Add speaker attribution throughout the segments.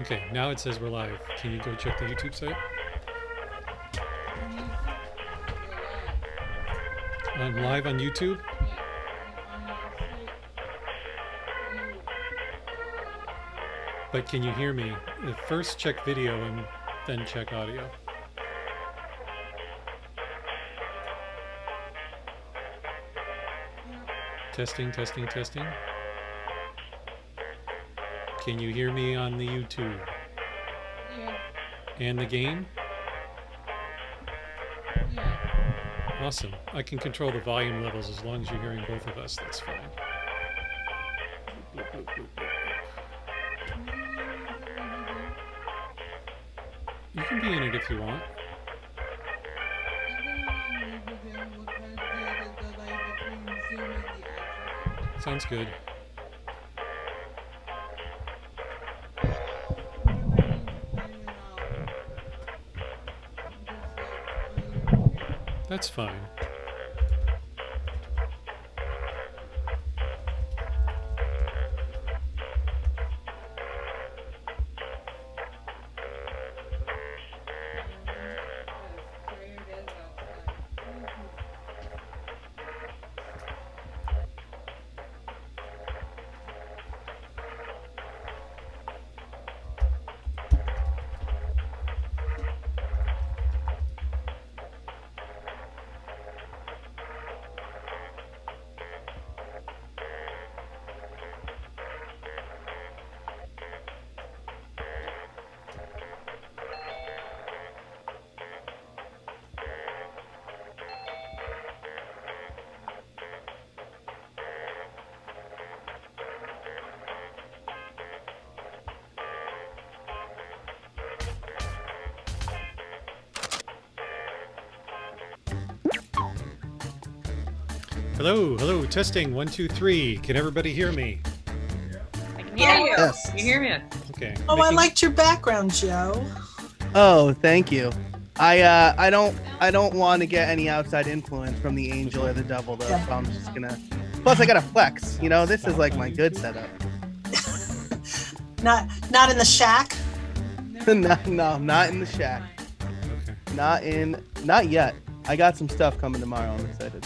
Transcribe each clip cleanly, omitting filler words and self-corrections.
Speaker 1: Okay, now it says we're live. Can you go check the YouTube site? I'm live on YouTube. But can you hear me? First check video and then check audio. Testing, testing, testing. Can you hear me on the YouTube?
Speaker 2: Yeah.
Speaker 1: And the game?
Speaker 2: Yeah.
Speaker 1: Awesome. I can control the volume levels as long as you're hearing both of us. That's fine. Bloop, bloop, bloop, bloop, bloop. You can be in it if you want. Sounds good. That's fine. Hello, hello, testing, 1, 2, 3. Can everybody hear me?
Speaker 2: I can hear you.
Speaker 3: Yes.
Speaker 2: You hear me?
Speaker 1: Okay.
Speaker 4: Oh, I liked your background, Joe.
Speaker 3: Oh, thank you. I don't want to get any outside influence from the angel or the devil though, so I'm just gonna. Plus, I gotta flex. You know, this is like my good setup.
Speaker 4: Not in the shack.
Speaker 3: No, not in the shack.
Speaker 1: Okay.
Speaker 3: Not yet. I got some stuff coming tomorrow. I'm excited.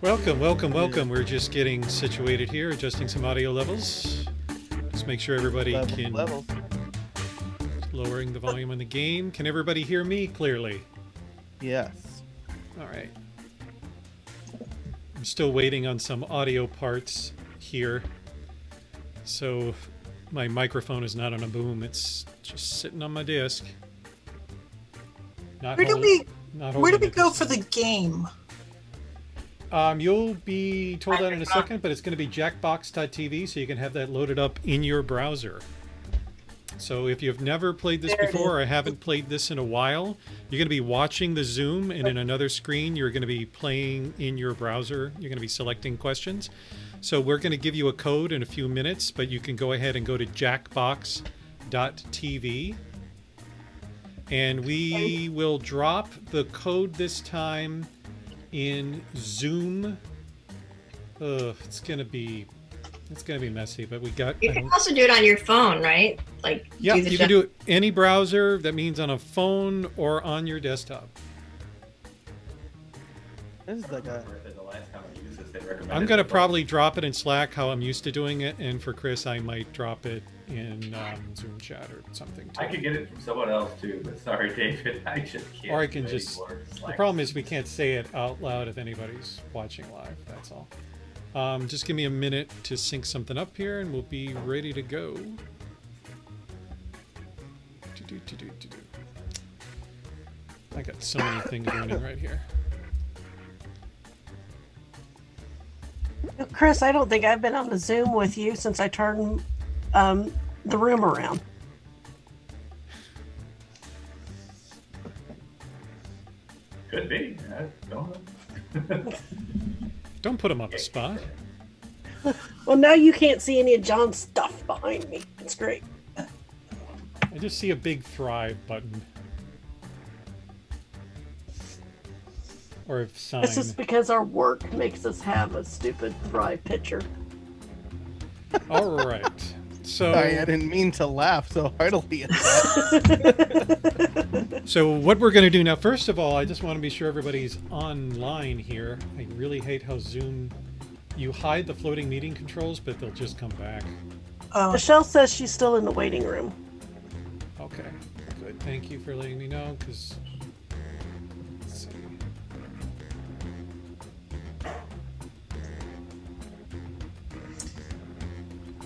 Speaker 1: Welcome, welcome, welcome. We're just getting situated here, adjusting some audio levels. Just make sure everybody can...
Speaker 3: Levels.
Speaker 1: Lowering the volume on the game. Can everybody hear me clearly?
Speaker 3: Yes.
Speaker 1: All right. I'm still waiting on some audio parts here. So my microphone is not on a boom. It's just sitting on my desk. Where
Speaker 4: do we go for the game?
Speaker 1: You'll be told that in a second, but it's going to be jackbox.tv, so you can have that loaded up in your browser. So if you've never played this before or haven't played this in a while, you're going to be watching the Zoom, and in another screen, you're going to be playing in your browser. You're going to be selecting questions. So we're going to give you a code in a few minutes, but you can go ahead and go to jackbox.tv. And we will drop the code this time in Zoom. It's gonna be messy, but we got.
Speaker 5: You can also do it on your phone, right? Like
Speaker 1: yeah, you can do it any browser. That means on a phone or on your desktop.
Speaker 3: This is like a.
Speaker 1: I'm gonna probably drop it in Slack how I'm used to doing it, and for Chris, I might drop it in Zoom chat or something too.
Speaker 6: I could get it from someone else too, but sorry, David, I just can't.
Speaker 1: Or I can just. The problem is we can't say it out loud if anybody's watching live. That's all. Just give me a minute to sync something up here, and we'll be ready to go. I got so many things running right here.
Speaker 7: Chris, I don't think I've been on the Zoom with you since I turned the room around.
Speaker 6: Could be. I don't know.
Speaker 1: Don't put him on the spot.
Speaker 7: Well, now you can't see any of John's stuff behind me. It's great.
Speaker 1: I just see a big Thrive button. or sign.
Speaker 7: It's just because our work makes us have a stupid Thrive picture.
Speaker 1: All right. So,
Speaker 3: Sorry, I didn't mean to laugh so heartily at that.
Speaker 1: so what we're going to do now, first of all, I just want to be sure everybody's online here. I really hate how Zoom, you hide the floating meeting controls, but they'll just come back.
Speaker 4: Oh,
Speaker 7: Michelle says she's still in the waiting room.
Speaker 1: Okay, good. Thank you for letting me know, because... Let's see.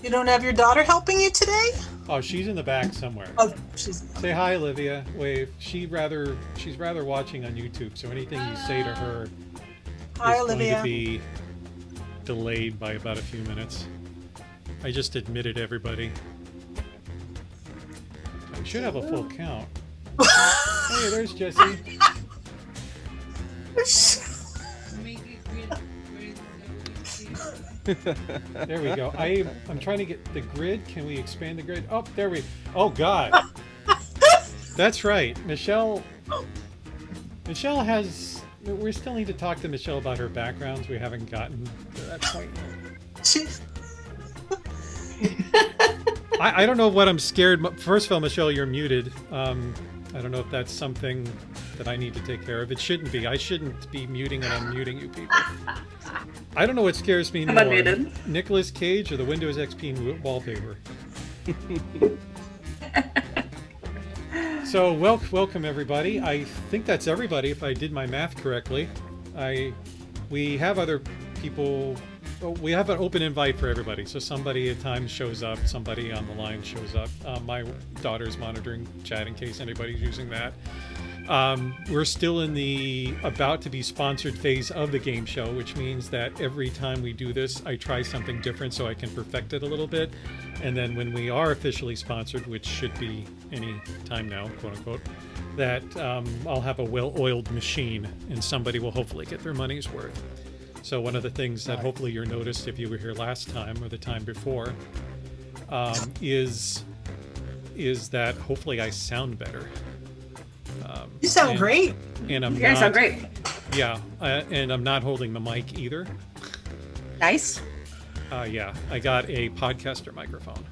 Speaker 4: you don't have your daughter helping you today?
Speaker 1: Oh, she's in the back somewhere.
Speaker 4: Oh, she's.
Speaker 1: Say hi, Olivia. Wave. She's rather watching on YouTube, so anything you say to her
Speaker 4: Hi,
Speaker 1: is
Speaker 4: Olivia.
Speaker 1: going to be delayed by about a few minutes. I just admitted everybody. I should have a full count. Hey, there's Jesse. There we go. I'm trying to get the grid. Can we expand the grid? Oh, there we. Oh God. That's right. Michelle has. We still need to talk to Michelle about her backgrounds. We haven't gotten to that point yet.
Speaker 4: She,
Speaker 1: I don't know what I'm scared. First of all, Michelle, you're muted. I don't know if that's something that I need to take care of. It shouldn't be. I shouldn't be muting and unmuting you people. I don't know what scares me more,
Speaker 8: unmuted.
Speaker 1: Nicolas Cage or the Windows XP wallpaper. So welcome everybody. I think that's everybody if I did my math correctly. We have other people. We have an open invite for everybody, so somebody at times shows up, somebody on the line shows up. My daughter's monitoring chat in case anybody's using that. We're still in the about to be sponsored phase of the game show, which means that every time we do this, I try something different so I can perfect it a little bit. And then when we are officially sponsored, which should be any time now, quote unquote, that I'll have a well-oiled machine and somebody will hopefully get their money's worth. So one of the things that hopefully you're noticed if you were here last time or the time before is that hopefully I sound better.
Speaker 4: you sound great.
Speaker 1: And I'm
Speaker 8: You guys sound great.
Speaker 1: Yeah, and I'm not holding the mic either.
Speaker 8: Nice.
Speaker 1: Yeah, I got a podcaster microphone.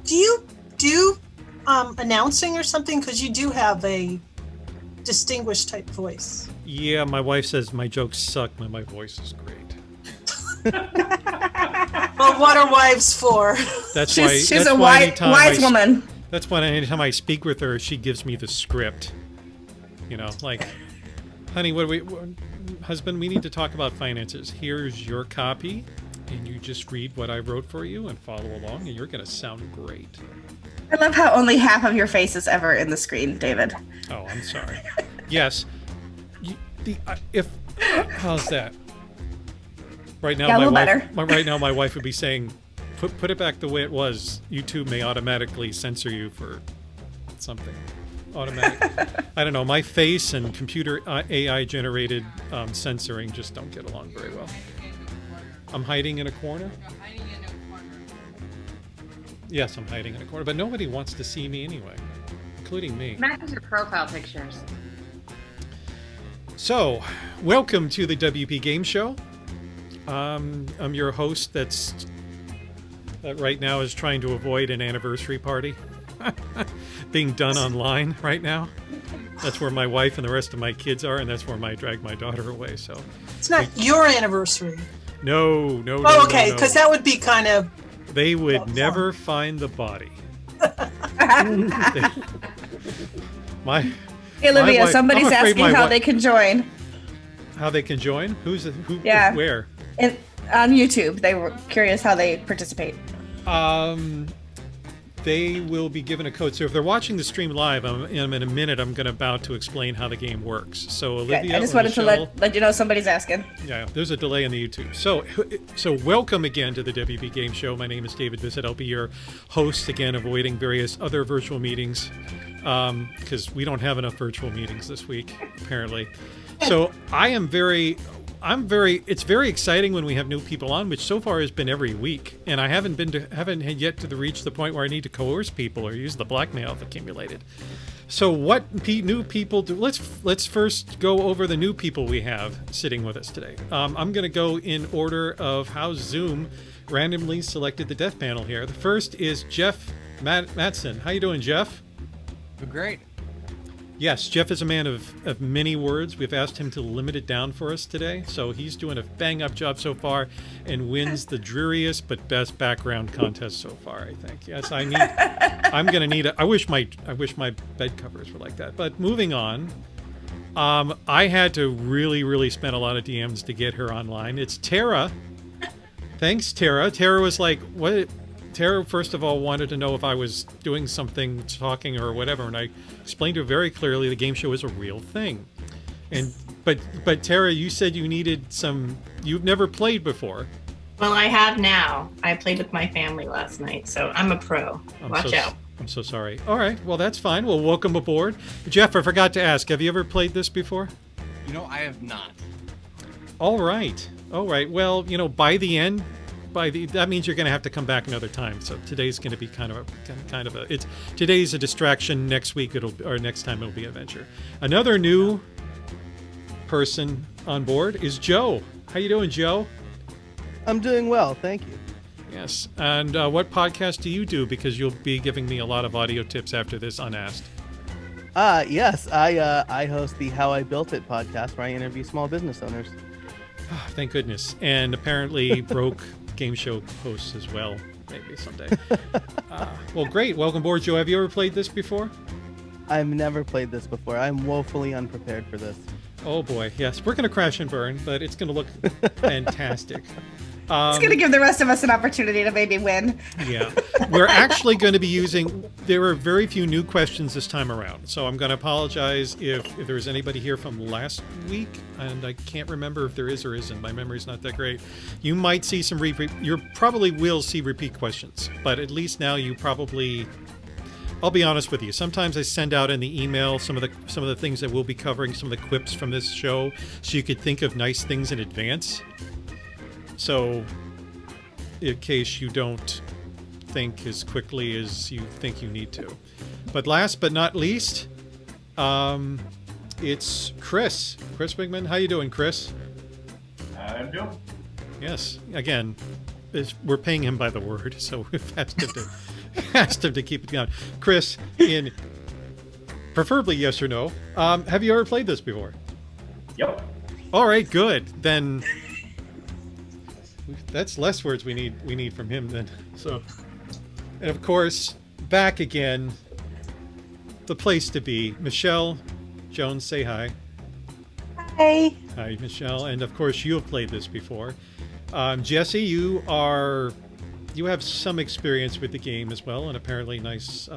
Speaker 4: Do you do announcing or something? Because you do have a distinguished type voice.
Speaker 1: Yeah, my wife says my jokes suck, but my voice is great.
Speaker 4: Well, what are wives for?
Speaker 1: That's why
Speaker 8: She's
Speaker 1: that's
Speaker 8: a
Speaker 1: why
Speaker 8: wise woman.
Speaker 1: That's why anytime I speak with her, she gives me the script. You know, like, honey, husband, we need to talk about finances. Here's your copy, and you just read what I wrote for you and follow along, and you're going to sound great.
Speaker 8: I love how only half of your face is ever in the screen, David.
Speaker 1: Oh, I'm sorry. Yes. How's that? Right now,
Speaker 8: Yeah, a little
Speaker 1: better.
Speaker 8: better.
Speaker 1: Right now, my wife would be saying, "Put it back the way it was. YouTube may automatically censor you for something." Automatic. I don't know. My face and computer AI generated censoring just don't get along very well. I'm hiding in a corner. Yes, I'm hiding in a corner, but nobody wants to see me anyway, including me.
Speaker 2: Matches your profile pictures.
Speaker 1: So, welcome to the WP Game Show. I'm your host that right now is trying to avoid an anniversary party being done online right now. That's where my wife and the rest of my kids are, and that's where I drag my daughter away. So
Speaker 4: It's not your anniversry.
Speaker 1: no.
Speaker 4: Oh, okay,
Speaker 1: no.
Speaker 4: because that would be kind of.
Speaker 1: They would never find the body.
Speaker 8: Hey, Olivia,
Speaker 1: wife-
Speaker 8: somebody's
Speaker 1: I'm afraid
Speaker 8: asking
Speaker 1: my
Speaker 8: how
Speaker 1: wi-
Speaker 8: they can join.
Speaker 1: How they can join? Who?
Speaker 8: Yeah.
Speaker 1: Where?
Speaker 8: On YouTube. They were curious how they participate.
Speaker 1: They will be given a code. So if they're watching the stream live, in a minute, I'm about to explain how the game works. So
Speaker 8: Okay,
Speaker 1: Olivia,
Speaker 8: I just
Speaker 1: or
Speaker 8: wanted to
Speaker 1: Michelle-
Speaker 8: let you know somebody's asking.
Speaker 1: Yeah, there's a delay on the YouTube. So welcome again to the WP Game Show. My name is David Bisset. I'll be your host again, avoiding various other virtual meetings because we don't have enough virtual meetings this week, apparently. So it's very exciting when we have new people on, which so far has been every week, and I haven't yet to reach the point where I need to coerce people or use the blackmail I've accumulated. So what new people do? Let's first go over the new people we have sitting with us today. I'm going to go in order of how Zoom randomly selected the death panel here. The first is Jeff Matson. How you doing, Jeff?
Speaker 9: Great.
Speaker 1: Yes, Jeff is a man of many words. We've asked him to limit it down for us today, so he's doing a bang-up job so far and wins the dreariest but best background contest so far, I think. Yes, I'm gonna need I wish my bed covers were like that. But moving on, I had to really spend a lot of DMs to get her online. It's Tara. Thanks, Tara. Tara was like, what? Tara, first of all, wanted to know if I was doing something, talking or whatever, and I explained to her very clearly the game show is a real thing. And but Tara, you said you needed some. You've never played before.
Speaker 5: Well, I have now. I played with my family last night, so I'm a pro. Watch out.
Speaker 1: I'm so sorry. All right, well that's fine. Well, welcome aboard, Jeff. I forgot to ask. Have you ever played this before?
Speaker 9: You know, I have not.
Speaker 1: All right. Well, by the end. That means you're going to have to come back another time. So today's going to be kind of a today's a distraction. Next week next time it'll be an adventure. Another new person on board is Joe. How you doing, Joe?
Speaker 3: I'm doing well, thank you.
Speaker 1: Yes. And what podcast do you do? Because you'll be giving me a lot of audio tips after this unasked.
Speaker 3: Yes, I host the How I Built It podcast where I interview small business owners.
Speaker 1: Oh, thank goodness. And apparently broke game show hosts as well, maybe someday. Well, great. Welcome aboard, Joe. Have you ever played this before?
Speaker 3: I've never played this before. I'm woefully unprepared for this.
Speaker 1: Oh boy, yes. We're going to crash and burn, but it's going to look fantastic.
Speaker 8: It's going to give the rest of us an opportunity to maybe win.
Speaker 1: Yeah. We're actually going to be using... There were very few new questions this time around, so I'm going to apologize if there was anybody here from last week, and I can't remember if there is or isn't. My memory's not that great. You might see some repeat... You probably will see repeat questions, but at least now you probably... I'll be honest with you. Sometimes I send out in the email some of the things that we'll be covering, some of the quips from this show, so you could think of nice things in advance. So, in case you don't think as quickly as you think you need to. But last but not least, it's Chris. Chris Wigman. How you doing, Chris?
Speaker 6: I'm doing.
Speaker 1: Yes. Again, we're paying him by the word, so we've asked him to keep it down. Chris, in preferably yes or no, have you ever played this before?
Speaker 6: Yep.
Speaker 1: All right, good. Then that's less words we need from him then. So, and of course, back again, the place to be. Michelle Jones, say hi.
Speaker 7: Hey.
Speaker 1: Hi, Michelle. And of course, you have played this before. Jesse, you have some experience with the game as well, and apparently nice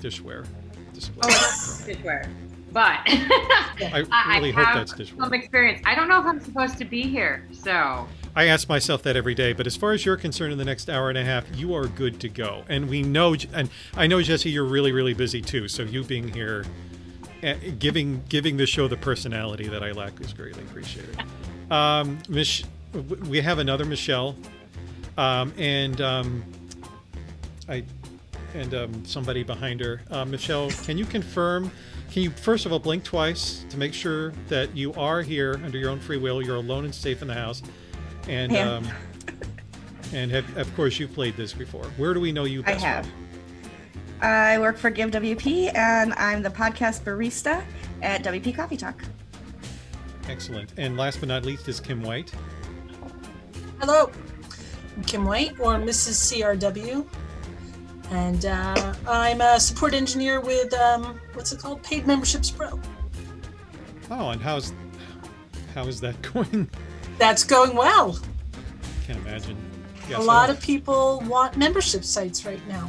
Speaker 1: dishware display.
Speaker 2: Oh, that's dishware. But
Speaker 1: I really hope that's dishware.
Speaker 2: Some experience. I don't know if I'm supposed to be here, so.
Speaker 1: I ask myself that every day, but as far as you're concerned, in the next hour and a half, you are good to go. And we know, and I know, Jesse, you're really busy too. So you being here, giving the show the personality that I lack is greatly appreciated. We have another Michelle, and somebody behind her. Michelle, can you confirm? Can you first of all blink twice to make sure that you are here under your own free will? You're alone and safe in the house. And of course, you've played this before. Where do we know you best?
Speaker 8: I have. I work for Give WP, and I'm the podcast barista at WP Coffee Talk.
Speaker 1: Excellent. And last but not least is Kim White.
Speaker 4: Hello, I'm Kim White, or Mrs. CRW, and I'm a support engineer with what's it called? Paid Memberships Pro.
Speaker 1: Oh, and how is that going?
Speaker 4: That's going well.
Speaker 1: Can't imagine.
Speaker 4: A lot of people want membership sites right now,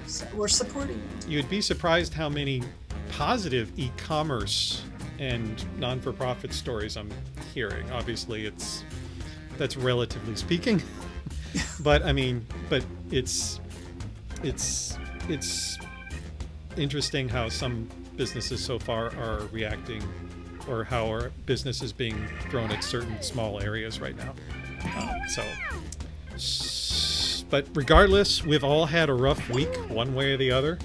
Speaker 4: so we're supporting them.
Speaker 1: You'd be surprised how many positive e-commerce and non-for-profit stories I'm hearing. Obviously, that's relatively speaking, but I mean, it's interesting how some businesses so far are reacting, or how our business is being thrown at certain small areas right now. But regardless, we've all had a rough week, one way or the other.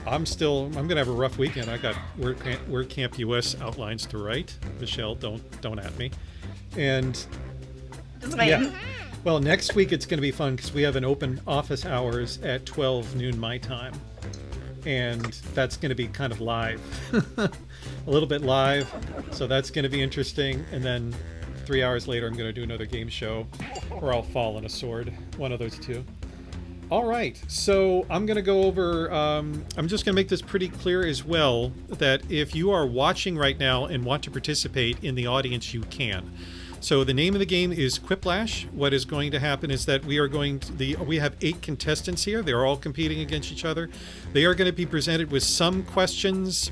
Speaker 1: I'm going to have a rough weekend. I got WordCamp US outlines to write. Michelle, don't at me. And yeah. Well, next week it's going to be fun because we have an open office hours at 12 noon my time. And that's going to be kind of live. A little bit live. So that's going to be interesting. And then 3 hours later, I'm going to do another game show, or I'll fall on a sword. One of those two. All right. So I'm going to go over, I'm just going to make this pretty clear as well, that if you are watching right now and want to participate in the audience, you can. So the name of the game is Quiplash. What is going to happen is that we have 8 contestants here. They're all competing against each other. They are going to be presented with some questions,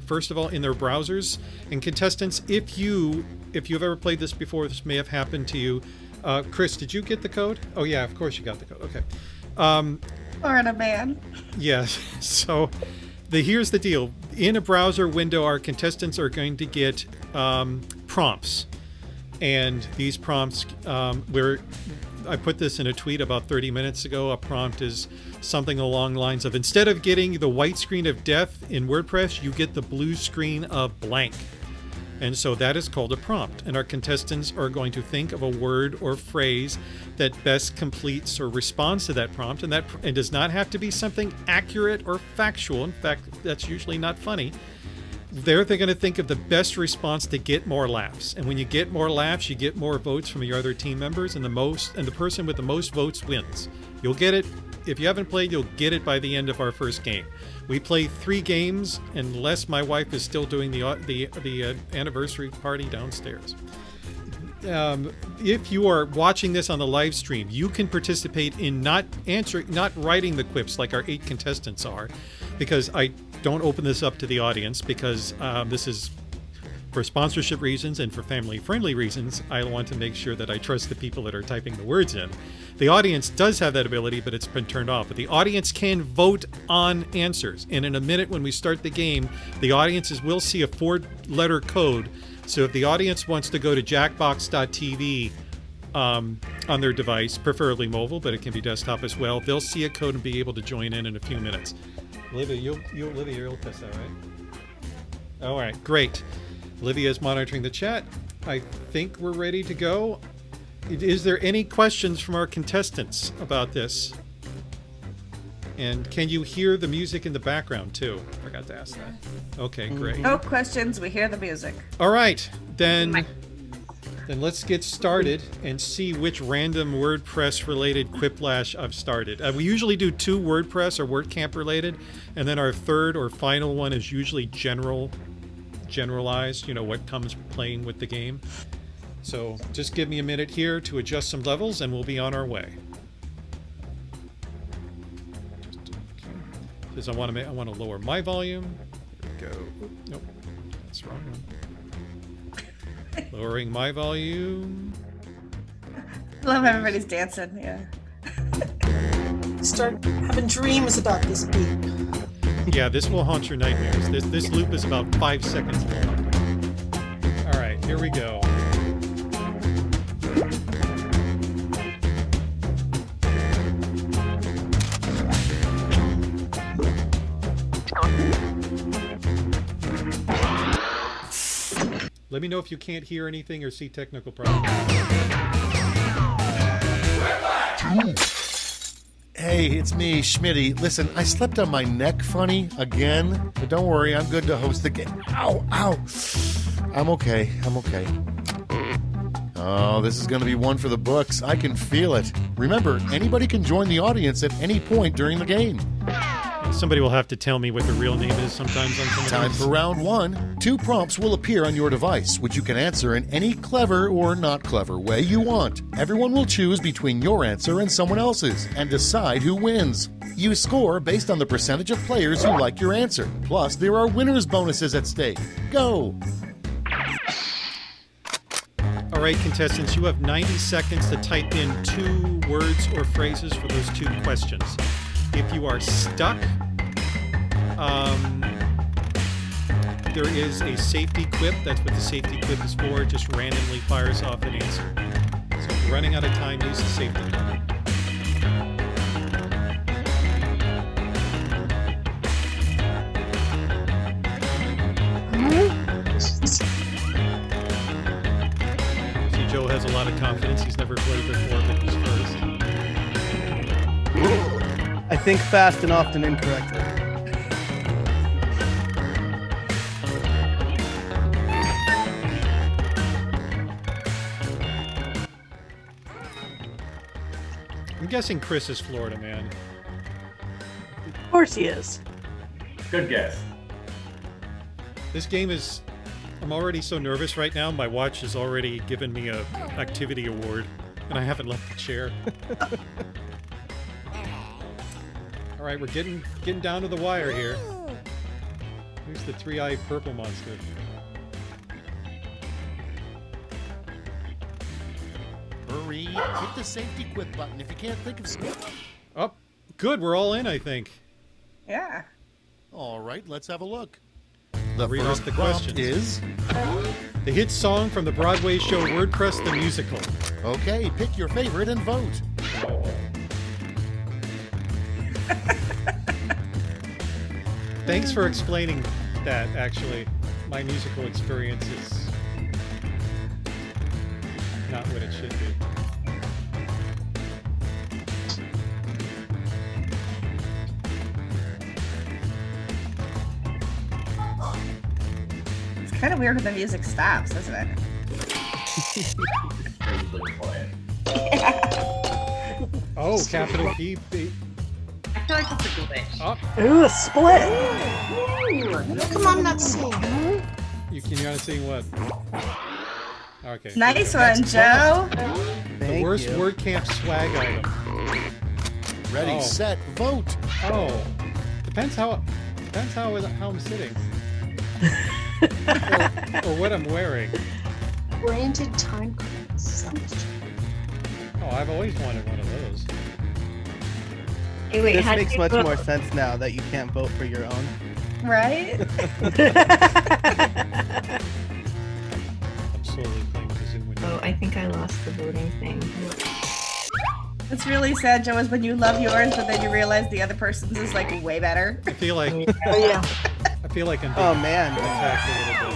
Speaker 1: first of all, in their browsers. And contestants, if you've ever played this before, this may have happened to you. Chris, did you get the code? Oh yeah, of course you got the code. Okay.
Speaker 8: Florida man.
Speaker 1: Yes. So here's the deal. In a browser window, our contestants are going to get prompts. And these prompts, I put this in a tweet about 30 minutes ago. A prompt is something along the lines of, instead of getting the white screen of death in WordPress, you get the blue screen of blank. And so that is called a prompt. And our contestants are going to think of a word or phrase that best completes or responds to that prompt. And it does not have to be something accurate or factual. In fact, that's usually not funny. They're going to think of the best response to get more laughs. And when you get more laughs, you get more votes from your other team members, and the person with the most votes wins. You'll get it. If you haven't played, you'll get it by the end of our first game. We play 3 games, unless my wife is still doing the anniversary party downstairs. If you are watching this on the live stream, you can participate in not writing the quips like our 8 contestants are, because I don't open this up to the audience, because this is for sponsorship reasons and for family-friendly reasons. I want to make sure that I trust the people that are typing the words in. The audience does have that ability, but it's been turned off. But the audience can vote on answers. And in a minute when we start the game, the audiences will see a 4-letter code. So if the audience wants to go to jackbox.tv on their device, preferably mobile, but it can be desktop as well, they'll see a code and be able to join in a few minutes. Olivia, you'll test that, right? All right, great. Olivia is monitoring the chat. I think we're ready to go. Is there any questions from our contestants about this? And can you hear the music in the background too? Forgot to ask that. Okay, great.
Speaker 8: No questions. We hear the music.
Speaker 1: All right, then let's get started and see which random WordPress related quiplash I've started. We usually do 2 WordPress or WordCamp related, and then our third or final one is usually generalized, what comes playing with the game. So just give me a minute here to adjust some levels and we'll be on our way. Because I want to lower my volume. There we go. Nope, that's the wrong one. Lowering my volume.
Speaker 8: Love everybody's dancing. Yeah.
Speaker 4: Start having dreams about this beep.
Speaker 1: Yeah, this will haunt your nightmares. This loop is about 5 seconds long. All right, here we go. Let me know if you can't hear anything or see technical problems.
Speaker 10: Hey, it's me, Schmitty. Listen, I slept on my neck funny again, but don't worry, I'm good to host the game. Ow, ow. I'm okay. Oh, this is going to be one for the books. I can feel it. Remember, anybody can join the audience at any point during the game.
Speaker 1: Somebody will have to tell me what the real name is sometimes on some of
Speaker 10: Time
Speaker 1: these.
Speaker 10: for round 1. 2 prompts will appear on your device, which you can answer in any clever or not clever way you want. Everyone will choose between your answer and someone else's and decide who wins. You score based on the percentage of players who like your answer. Plus, there are winners' bonuses at stake. Go!
Speaker 1: All right, contestants, you have 90 seconds to type in 2 words or phrases for those 2 questions. If you are stuck, there is a safety quip. That's what the safety quip is for. It just randomly fires off an answer. So if you're running out of time, use the safety quip. Joe has a lot of confidence. He's never played before, but he's first.
Speaker 3: I think fast and often incorrectly.
Speaker 1: I'm guessing Chris is Florida man.
Speaker 7: Of course he is.
Speaker 6: Good guess.
Speaker 1: This game is... I'm already so nervous right now. My watch has already given me a activity award, and I haven't left the chair. All right, we're getting down to the wire here. Here's the three-eyed purple monster.
Speaker 10: Hurry, hit the safety quit button if you can't think of something.
Speaker 1: Oh, good. We're all in, I think.
Speaker 8: Yeah.
Speaker 10: All right, let's have a look. The
Speaker 1: Read
Speaker 10: first
Speaker 1: off the
Speaker 10: prompt
Speaker 1: questions.
Speaker 10: is...
Speaker 1: The hit song from the Broadway show WordPress the Musical.
Speaker 10: Okay, pick your favorite and vote.
Speaker 1: Thanks for explaining that, actually. My musical experience is not what it should be.
Speaker 8: It's kind of weird when the music stops, isn't it?
Speaker 6: Usually quiet.
Speaker 1: Oh, capital P.
Speaker 2: I feel like that's a glitch.
Speaker 1: Up.
Speaker 7: Ooh, a split.
Speaker 4: How come I'm not seeing?
Speaker 1: You're not seeing what? Okay.
Speaker 8: Nice one, Joe.
Speaker 1: The
Speaker 3: Thank
Speaker 1: worst
Speaker 3: you.
Speaker 1: WordCamp swag item.
Speaker 10: Ready,
Speaker 1: Oh.
Speaker 10: set, vote.
Speaker 1: Oh, depends how I'm sitting, or what I'm wearing.
Speaker 4: Branded time cards.
Speaker 1: Oh, I've always wanted one of those.
Speaker 5: Hey, wait,
Speaker 3: This
Speaker 5: how
Speaker 3: makes
Speaker 5: do you
Speaker 3: much
Speaker 5: vote?
Speaker 3: more sense now that you can't vote for your own.
Speaker 8: Right?
Speaker 1: I'm slowly playing with the Zoom window.
Speaker 5: Oh, I think I lost the voting thing.
Speaker 8: What's really sad, Joe, is when you love yours, but then you realize the other person's is like way better.
Speaker 1: I feel like
Speaker 4: Oh yeah.
Speaker 1: I'm being
Speaker 3: Oh man.
Speaker 1: attacked a little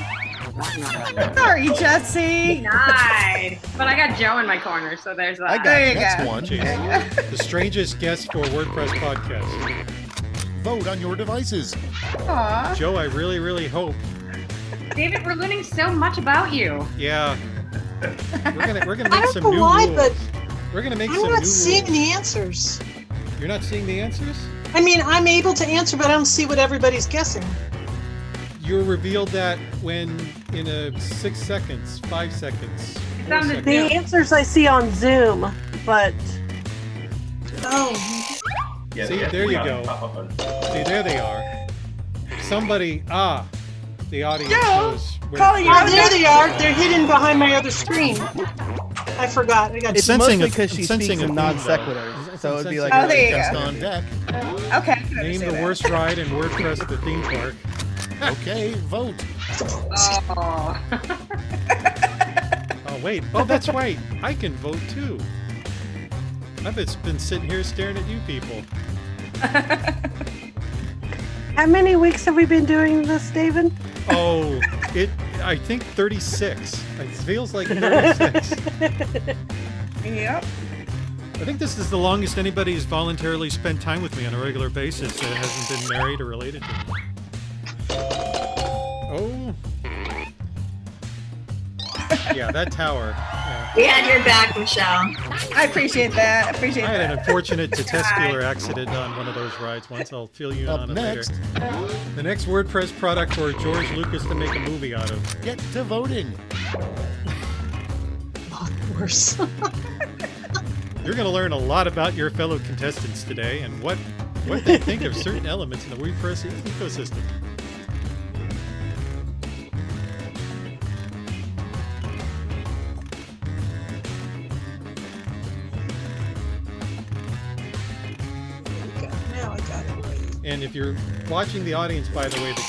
Speaker 1: bit.
Speaker 8: Sorry, Jesse.
Speaker 2: Nice. But I got Joe in my corner, so there's that.
Speaker 3: I got
Speaker 8: There you
Speaker 10: Next
Speaker 8: go.
Speaker 10: one,
Speaker 1: Jeez. The strangest guest for WordPress podcast.
Speaker 10: vote on your devices.
Speaker 8: Aw.
Speaker 1: Joe, I really, really hope.
Speaker 2: David, we're learning so much about you.
Speaker 1: Yeah. We're gonna
Speaker 4: I
Speaker 1: make
Speaker 4: don't
Speaker 1: some
Speaker 4: know
Speaker 1: new
Speaker 4: why,
Speaker 1: rules.
Speaker 4: but
Speaker 1: We're gonna make
Speaker 4: I'm
Speaker 1: some
Speaker 4: not
Speaker 1: new
Speaker 4: seeing
Speaker 1: rules.
Speaker 4: the answers.
Speaker 1: You're not seeing the answers?
Speaker 4: I mean, I'm able to answer, but I don't see what everybody's guessing.
Speaker 1: You're revealed that when in a 6 seconds, 5 seconds, 4
Speaker 2: Found it.
Speaker 1: seconds.
Speaker 7: The answers I see on Zoom, but
Speaker 4: Oh,
Speaker 6: Yeah,
Speaker 1: See,
Speaker 6: yeah,
Speaker 1: there
Speaker 6: we
Speaker 1: you
Speaker 6: got
Speaker 1: go.
Speaker 6: it. Pop up on-
Speaker 1: See, there they are. Somebody, the audience
Speaker 8: Joe,
Speaker 1: knows where.
Speaker 8: call you
Speaker 4: oh,
Speaker 8: out.
Speaker 4: there they are. They're hidden behind my other screen. I forgot. I got
Speaker 3: It's
Speaker 1: Sensing
Speaker 3: mostly
Speaker 1: a-
Speaker 3: because she
Speaker 1: sensing
Speaker 3: speaks
Speaker 1: a
Speaker 3: in
Speaker 1: theme,
Speaker 3: non
Speaker 1: though.
Speaker 3: sequiturs, so it'd be like.
Speaker 8: Oh, there you
Speaker 10: Guest
Speaker 8: go.
Speaker 10: on deck.
Speaker 8: Okay, I can
Speaker 1: Name
Speaker 8: understand
Speaker 1: the
Speaker 8: that.
Speaker 1: worst ride in WordPress at the theme park.
Speaker 10: Okay, vote.
Speaker 2: Oh.
Speaker 1: Oh, wait. Oh, that's right. I can vote too. I've just been sitting here staring at you people.
Speaker 7: how many weeks have we been doing this, David?
Speaker 1: Oh, I think 36. It feels like 36.
Speaker 8: Yep.
Speaker 1: I think this is the longest anybody has voluntarily spent time with me on a regular basis that hasn't been married or related to me. Oh. Yeah, that tower. Yeah.
Speaker 5: We had your back, Michelle.
Speaker 8: I appreciate that. I appreciate
Speaker 1: I had an
Speaker 8: that.
Speaker 1: unfortunate testicular accident on one of those rides once. I'll fill you in
Speaker 10: Up
Speaker 1: on it
Speaker 10: next,
Speaker 1: later. The next WordPress product for George Lucas to make a movie out of.
Speaker 10: get to voting.
Speaker 4: worse.
Speaker 1: You're going to learn a lot about your fellow contestants today and what they think of certain elements in the WordPress ecosystem.
Speaker 4: Now I got it right.
Speaker 1: And if you're watching the audience, by the way, the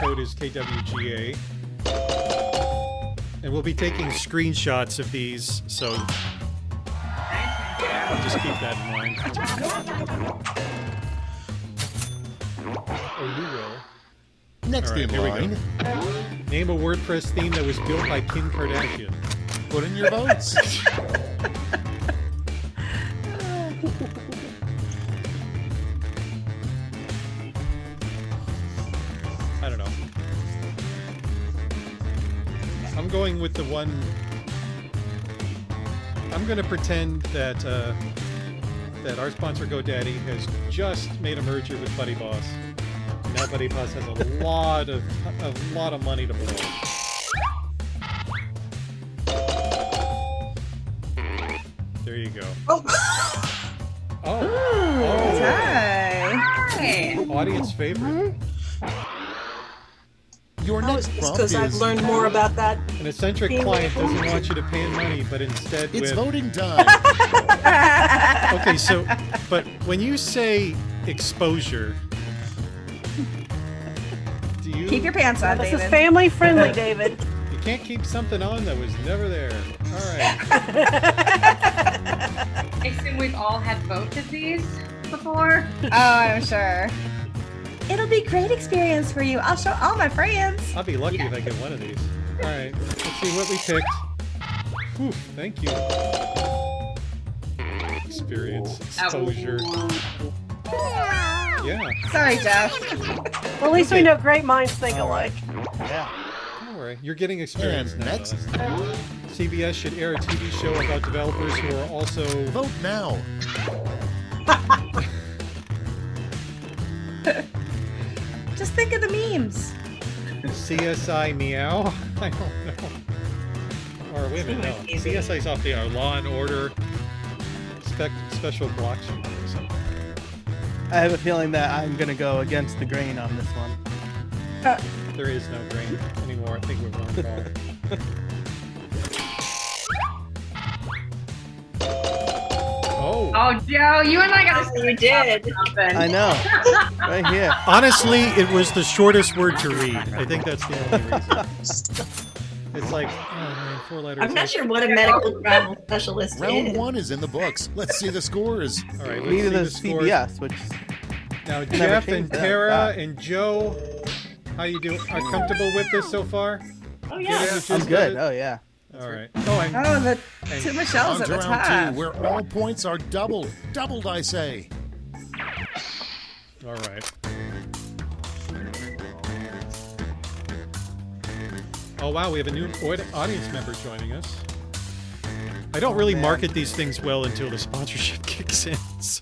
Speaker 1: code is KWGA. And we'll be taking screenshots of these, so just keep that in mind. Oh, you will.
Speaker 10: Next
Speaker 1: All right,
Speaker 10: in
Speaker 1: here we go.
Speaker 10: line,
Speaker 1: Name a WordPress theme that was built by Kim Kardashian.
Speaker 10: Put in your votes.
Speaker 1: I don't know. I'm going with the one. I'm going to pretend that that our sponsor GoDaddy has just made a merger with Buddy Boss. And now Buddy Boss has a lot of money to blow. There you go.
Speaker 4: Oh.
Speaker 1: Oh.
Speaker 8: Hi.
Speaker 1: Audience favorite.
Speaker 10: Your
Speaker 4: Oh,
Speaker 10: next
Speaker 4: it's
Speaker 10: prompt
Speaker 4: because I've
Speaker 10: is
Speaker 4: learned more about that.
Speaker 1: An eccentric client doesn't want you to pay him money, but instead
Speaker 10: it's
Speaker 1: with...
Speaker 10: voting time.
Speaker 1: Okay, so, but when you say exposure, do you...
Speaker 8: Keep your pants on,
Speaker 7: This
Speaker 8: David.
Speaker 7: is family friendly, David.
Speaker 1: You can't keep something on that was never there. All right.
Speaker 2: I assume we've all had both of these before.
Speaker 8: Oh, I'm sure. It'll be a great experience for you. I'll show all my friends.
Speaker 1: I'll be lucky if I get one of these. All right, let's see what we picked. Whew, thank you. Experience, exposure. Yeah.
Speaker 8: Sorry, Jeff.
Speaker 7: Well, at least we know great minds think alike.
Speaker 3: Yeah.
Speaker 1: Don't worry, you're getting experience
Speaker 10: And
Speaker 1: now.
Speaker 10: next.
Speaker 1: CBS should air a TV show about developers who are also...
Speaker 10: Vote now.
Speaker 8: Just think of the memes.
Speaker 1: CSI Meow? I don't know. Or wait a minute, no. CSI's off the Law and Order Special Block Shooter or something.
Speaker 3: I have a feeling that I'm gonna go against the grain on this one.
Speaker 1: There is no grain anymore. I think we're wrong call. Oh.
Speaker 2: Oh, Joe, you and I got to
Speaker 5: You did.
Speaker 2: something.
Speaker 3: I know. Right here.
Speaker 1: Honestly, it was the shortest word to read. I think that's the only reason. It's like, oh man, 4 letters.
Speaker 5: I'm not sure what a medical travel specialist
Speaker 10: Round
Speaker 5: is.
Speaker 10: 1 is in the books. Let's see the scores.
Speaker 1: All right, let's
Speaker 3: Neither
Speaker 1: see
Speaker 3: the
Speaker 1: the scores.
Speaker 3: CBS, which
Speaker 1: Now,
Speaker 3: Never
Speaker 1: Jeff
Speaker 3: changed
Speaker 1: and
Speaker 3: that.
Speaker 1: Tara and Joe, how you doing? Are comfortable with this so far?
Speaker 5: Oh
Speaker 1: Getting
Speaker 5: yeah.
Speaker 1: the gist
Speaker 3: I'm
Speaker 1: of
Speaker 3: good.
Speaker 1: it?
Speaker 3: Oh yeah.
Speaker 1: All right. Oh, and
Speaker 8: Oh, the
Speaker 1: And
Speaker 8: two Michelles
Speaker 10: On
Speaker 8: at
Speaker 10: to
Speaker 8: the
Speaker 10: round
Speaker 8: top.
Speaker 10: 2, where all points are doubled. Doubled, I say.
Speaker 1: all right. Oh wow, we have a new audience member joining us. I don't really
Speaker 3: man.
Speaker 1: market these things well until the sponsorship kicks in. So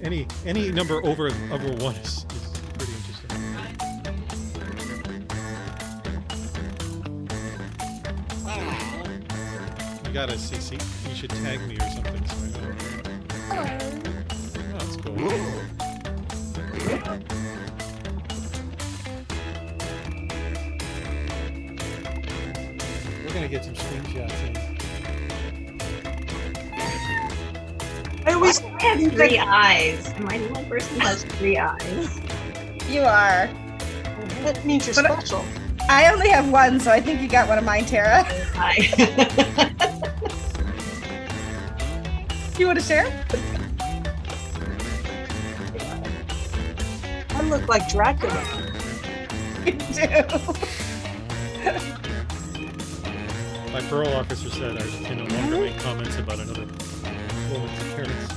Speaker 1: any number over 1 is pretty interesting. You gotta CC. You should tag me or something. So I know. Oh, that's cool. We're gonna get some screenshots in.
Speaker 4: I always
Speaker 5: I have 3 eyes. Am I the only person who has 3 eyes?
Speaker 8: You are.
Speaker 4: that means you're
Speaker 8: But-
Speaker 4: special.
Speaker 8: I only have one, so I think you got one of mine, Tara.
Speaker 5: Hi.
Speaker 8: You want to share?
Speaker 4: I look like Dracula.
Speaker 8: You do.
Speaker 1: My parole officer said I can no longer make comments about another woman's appearance.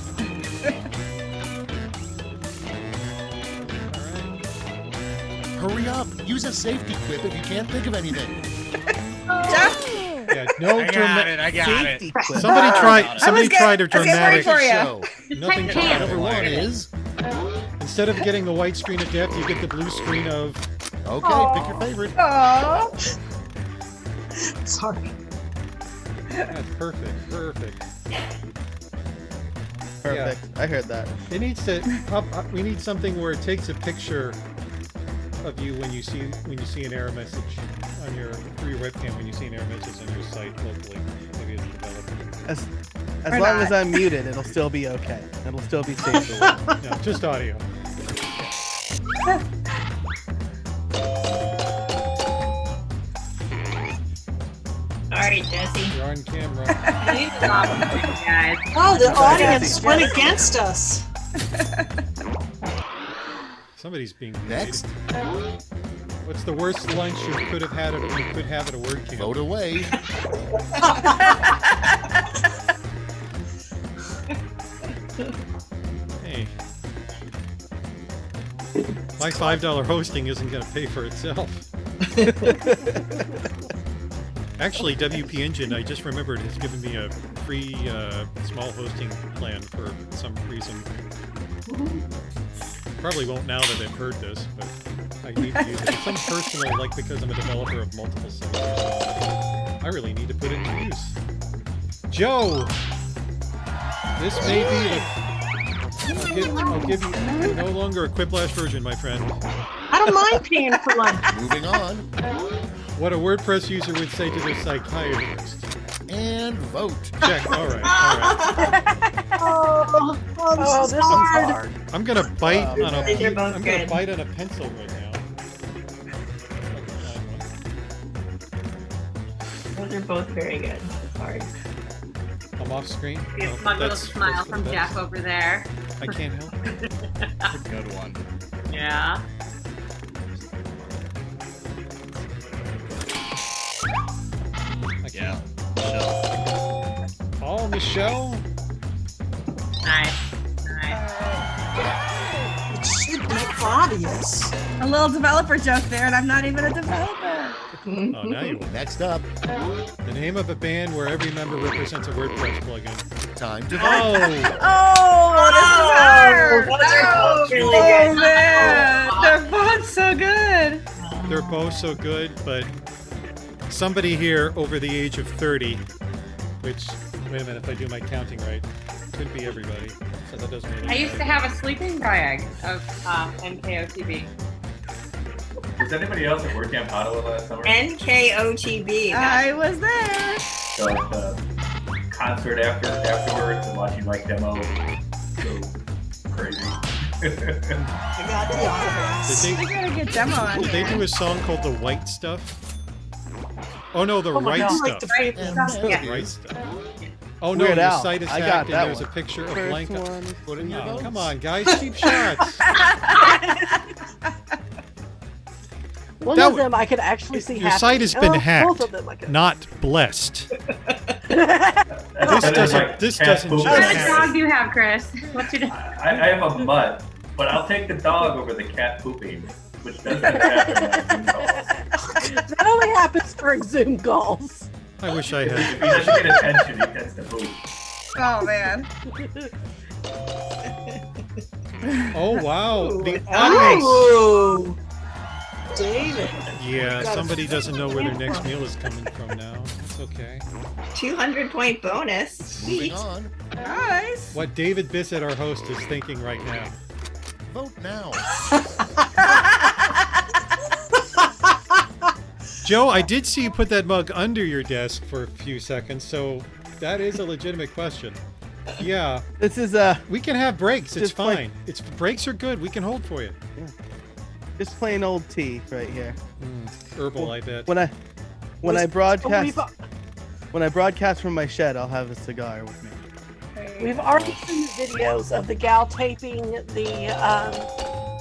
Speaker 10: Hurry up. Use a safety quip if you can't think of anything.
Speaker 8: Jeff?
Speaker 1: Yeah, no
Speaker 9: I got
Speaker 1: dramatic.
Speaker 9: it. I got it.
Speaker 3: Safety quip.
Speaker 1: Somebody tried.
Speaker 8: I
Speaker 1: Somebody
Speaker 8: was get-
Speaker 1: tried a
Speaker 8: I was getting
Speaker 1: dramatic
Speaker 8: ready for you.
Speaker 10: Show.
Speaker 1: Nothing.
Speaker 2: Type can.
Speaker 10: Number 1 is...
Speaker 1: Instead of getting the white screen of death, you get the blue screen of.
Speaker 10: Okay, pick your favorite.
Speaker 8: Oh.
Speaker 4: Sorry.
Speaker 1: That's perfect. Perfect.
Speaker 3: Perfect. I heard that.
Speaker 1: It needs to. We need something where it takes a picture of you when you see an error message on your through your webcam when you see an error message on your site locally. Maybe as a developer.
Speaker 3: As
Speaker 8: Or
Speaker 3: long
Speaker 8: not.
Speaker 3: as I'm muted, it'll still be okay. It'll still be safe to work.
Speaker 1: No, just audio.
Speaker 5: Sorry, Jesse.
Speaker 1: You're on camera.
Speaker 2: Guys.
Speaker 4: Oh, the
Speaker 3: Sorry,
Speaker 4: audience
Speaker 3: Jesse.
Speaker 4: went against us.
Speaker 1: Somebody's being paid.
Speaker 10: Next.
Speaker 1: What's the worst lunch you could have had at a WordCamp?
Speaker 10: Vote away.
Speaker 1: Hey. My $5 hosting isn't going to pay for itself. Actually, WP Engine, I just remembered, has given me a free small hosting plan for some reason. Probably won't now that they've heard this, but I need to use it. It's some personal, like because I'm a developer of multiple sites. I really need to put it to use. Joe! This may be the... I'll give you no longer a Quiplash version, my friend.
Speaker 7: I don't mind paying for lunch.
Speaker 10: Moving on.
Speaker 1: What a WordPress user would say to their psychiatrist.
Speaker 10: And vote.
Speaker 1: Check. All right.
Speaker 7: Oh, this is hard.
Speaker 1: I'm gonna bite on a.
Speaker 5: They're both
Speaker 1: I'm gonna
Speaker 5: good.
Speaker 1: bite on a pencil right now.
Speaker 5: Those are both very good. It's hard.
Speaker 1: I'm off screen.
Speaker 2: See a smug little smile from Jeff over there.
Speaker 1: I can't help it.
Speaker 9: Good one.
Speaker 2: Yeah.
Speaker 9: Yeah. Michelle.
Speaker 1: Oh, Michelle.
Speaker 2: Nice. Nice.
Speaker 4: It should be obvious.
Speaker 8: A little developer joke there, and I'm not even a developer.
Speaker 1: Oh, now you will.
Speaker 10: Next up,
Speaker 1: The name of a band where every member represents a WordPress plugin.
Speaker 10: time to vote.
Speaker 1: Oh,
Speaker 8: Oh, this is hard.
Speaker 5: Those are both really
Speaker 8: Oh
Speaker 5: good.
Speaker 8: man, they're both so good.
Speaker 1: they're both so good, but somebody here over the age of 30, which, wait a minute, if I do my counting right, could be everybody. So that doesn't mean
Speaker 2: I used to have a sleeping bag of NKOTB.
Speaker 6: Was anybody else at WordCamp Ottawa last summer?
Speaker 5: NKOTB.
Speaker 8: I was there.
Speaker 6: So the concert afterwards and watching like demo. So crazy.
Speaker 4: I got the obvious.
Speaker 1: Did
Speaker 8: We got a good demo on
Speaker 1: they
Speaker 8: here.
Speaker 1: do a song called The White Stuff? Oh no, The
Speaker 7: Oh my
Speaker 1: Right
Speaker 7: God.
Speaker 4: Like the
Speaker 1: Stuff.
Speaker 2: Right.
Speaker 10: And
Speaker 2: stuff.
Speaker 10: there
Speaker 2: Yeah.
Speaker 10: it
Speaker 1: Right
Speaker 10: is.
Speaker 1: Stuff. Oh no,
Speaker 3: Weird
Speaker 1: your
Speaker 3: Al.
Speaker 1: site is
Speaker 3: I got
Speaker 1: hacked and
Speaker 3: that
Speaker 1: there's a
Speaker 3: one.
Speaker 1: picture of
Speaker 3: First
Speaker 1: Blanca.
Speaker 3: one.
Speaker 10: Put in your
Speaker 1: Oh,
Speaker 10: votes.
Speaker 1: come on, guys, cheap shots.
Speaker 7: One
Speaker 1: That
Speaker 7: of them I could actually see
Speaker 1: Your
Speaker 7: happening.
Speaker 1: site has been
Speaker 7: Both
Speaker 1: hacked,
Speaker 7: of them I could.
Speaker 1: not blessed.
Speaker 6: This
Speaker 1: This doesn't
Speaker 2: What
Speaker 1: just
Speaker 2: kind of
Speaker 1: happen.
Speaker 2: dog do you have, Chris? What's your dog?
Speaker 6: I have a mutt, but I'll take the dog over the cat pooping, which doesn't happen on Zoom calls.
Speaker 7: That only happens during Zoom calls.
Speaker 1: I wish I
Speaker 6: If
Speaker 1: had.
Speaker 6: he doesn't get attention, he tends to poop.
Speaker 8: Oh man.
Speaker 1: Oh wow, the audience.
Speaker 4: Oh, David.
Speaker 1: Yeah, somebody doesn't know where their next meal is coming from now. It's okay.
Speaker 5: 200-point bonus.
Speaker 10: Moving
Speaker 5: Sweet.
Speaker 10: on.
Speaker 8: Nice.
Speaker 1: What David Bisset, our host, is thinking right now.
Speaker 10: Vote now.
Speaker 1: Joe, I did see you put that mug under your desk for a few seconds, so that is a legitimate question. Yeah,
Speaker 3: This is
Speaker 1: we can have breaks. It's
Speaker 3: Just play-
Speaker 1: fine. It's breaks are good. We can hold for you.
Speaker 3: just plain old tea right here.
Speaker 1: Herbal, I bet.
Speaker 3: When I broadcast
Speaker 7: We've,
Speaker 3: when I broadcast from my shed, I'll have a cigar with me.
Speaker 7: we've already seen the videos of the gal taping the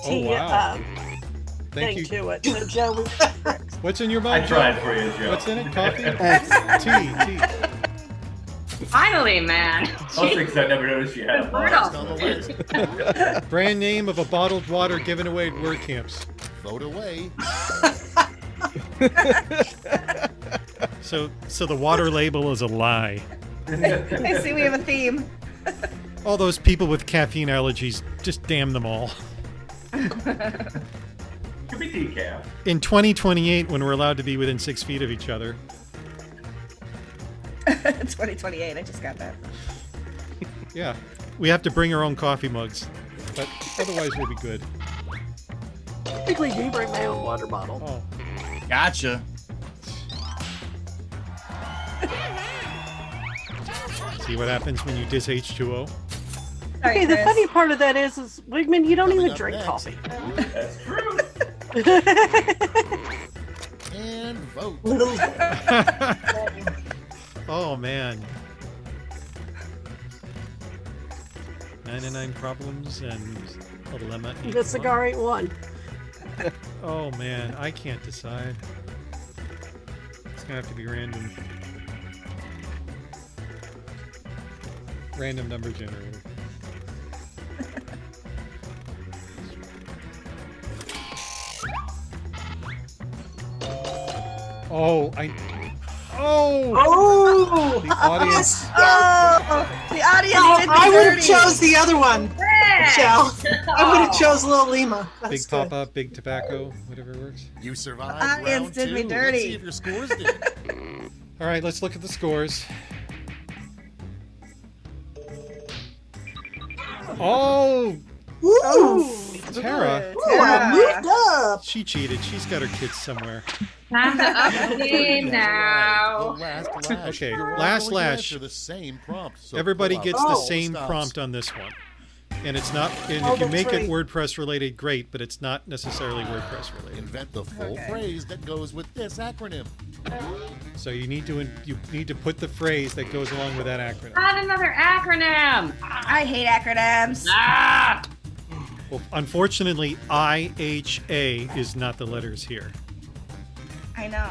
Speaker 7: tea
Speaker 1: wow. Thank
Speaker 7: thing
Speaker 1: you.
Speaker 7: to it. So Joe, we
Speaker 1: What's in your
Speaker 6: I
Speaker 1: mug,
Speaker 6: tried
Speaker 1: Joe?
Speaker 6: for you, Joe.
Speaker 1: What's in it? Coffee?
Speaker 3: Thanks.
Speaker 1: Tea.
Speaker 2: Finally, man.
Speaker 6: Mostly because I never noticed you had a
Speaker 2: Brutal.
Speaker 6: box.
Speaker 10: On the list.
Speaker 1: Brand name of a bottled water given away at WordCamps.
Speaker 10: Vote away.
Speaker 1: So the water label is a lie.
Speaker 8: I see we have a theme.
Speaker 1: All those people with caffeine allergies, just damn them all.
Speaker 6: Could be decaf.
Speaker 1: In 2028, when we're allowed to be within 6 feet of each other,
Speaker 8: 2028. I just got that.
Speaker 1: yeah, we have to bring our own coffee mugs. But otherwise, we'll be good.
Speaker 7: typically do bring my own water bottle.
Speaker 1: Oh,
Speaker 9: Gotcha.
Speaker 1: see what happens when you diss H2O?
Speaker 7: Okay, the funny part of that is Wigman, you don't
Speaker 10: Coming
Speaker 7: even
Speaker 10: up
Speaker 7: drink
Speaker 10: next.
Speaker 7: coffee.
Speaker 6: That's true.
Speaker 10: And vote.
Speaker 1: Oh man. 99 problems and a lemma.
Speaker 7: The cigar ain't one.
Speaker 1: Oh man, I can't decide. It's gonna have to be random. Random number generator. Oh,
Speaker 4: Oh!
Speaker 1: the audience.
Speaker 8: Oh, the audience did
Speaker 4: I would have
Speaker 8: dirty.
Speaker 4: chose the other one, Michelle. I would have chose Little Lima. That's
Speaker 1: Big
Speaker 4: good.
Speaker 1: pop-up, big tobacco, whatever works.
Speaker 10: You survived
Speaker 8: Audience
Speaker 10: round
Speaker 8: did me
Speaker 10: 2.
Speaker 8: dirty.
Speaker 10: Let's see if your scores did.
Speaker 1: All right, let's look at the scores. Oh,
Speaker 4: Ooh!
Speaker 1: Tara.
Speaker 4: Ooh, I moved up.
Speaker 1: She cheated. She's got her kids somewhere.
Speaker 2: Time to update now.
Speaker 10: The last lash.
Speaker 1: Okay,
Speaker 10: You're all
Speaker 1: last
Speaker 10: going to
Speaker 1: lash.
Speaker 10: answer the same prompt. So
Speaker 1: Everybody
Speaker 10: pull out
Speaker 1: gets
Speaker 10: all
Speaker 1: the
Speaker 10: the
Speaker 1: same
Speaker 10: stops.
Speaker 1: prompt on this one. And it's not, and
Speaker 4: Oh,
Speaker 1: if you
Speaker 4: that's
Speaker 1: make it
Speaker 4: right.
Speaker 1: WordPress related, great, but it's not necessarily WordPress related.
Speaker 10: Invent the full
Speaker 8: Okay.
Speaker 10: phrase that goes with this acronym.
Speaker 1: So you need to put the phrase that goes along with that acronym.
Speaker 2: Not another acronym.
Speaker 8: I hate acronyms.
Speaker 2: Ah!
Speaker 1: Well, unfortunately, IHA is not the letters here.
Speaker 8: I know,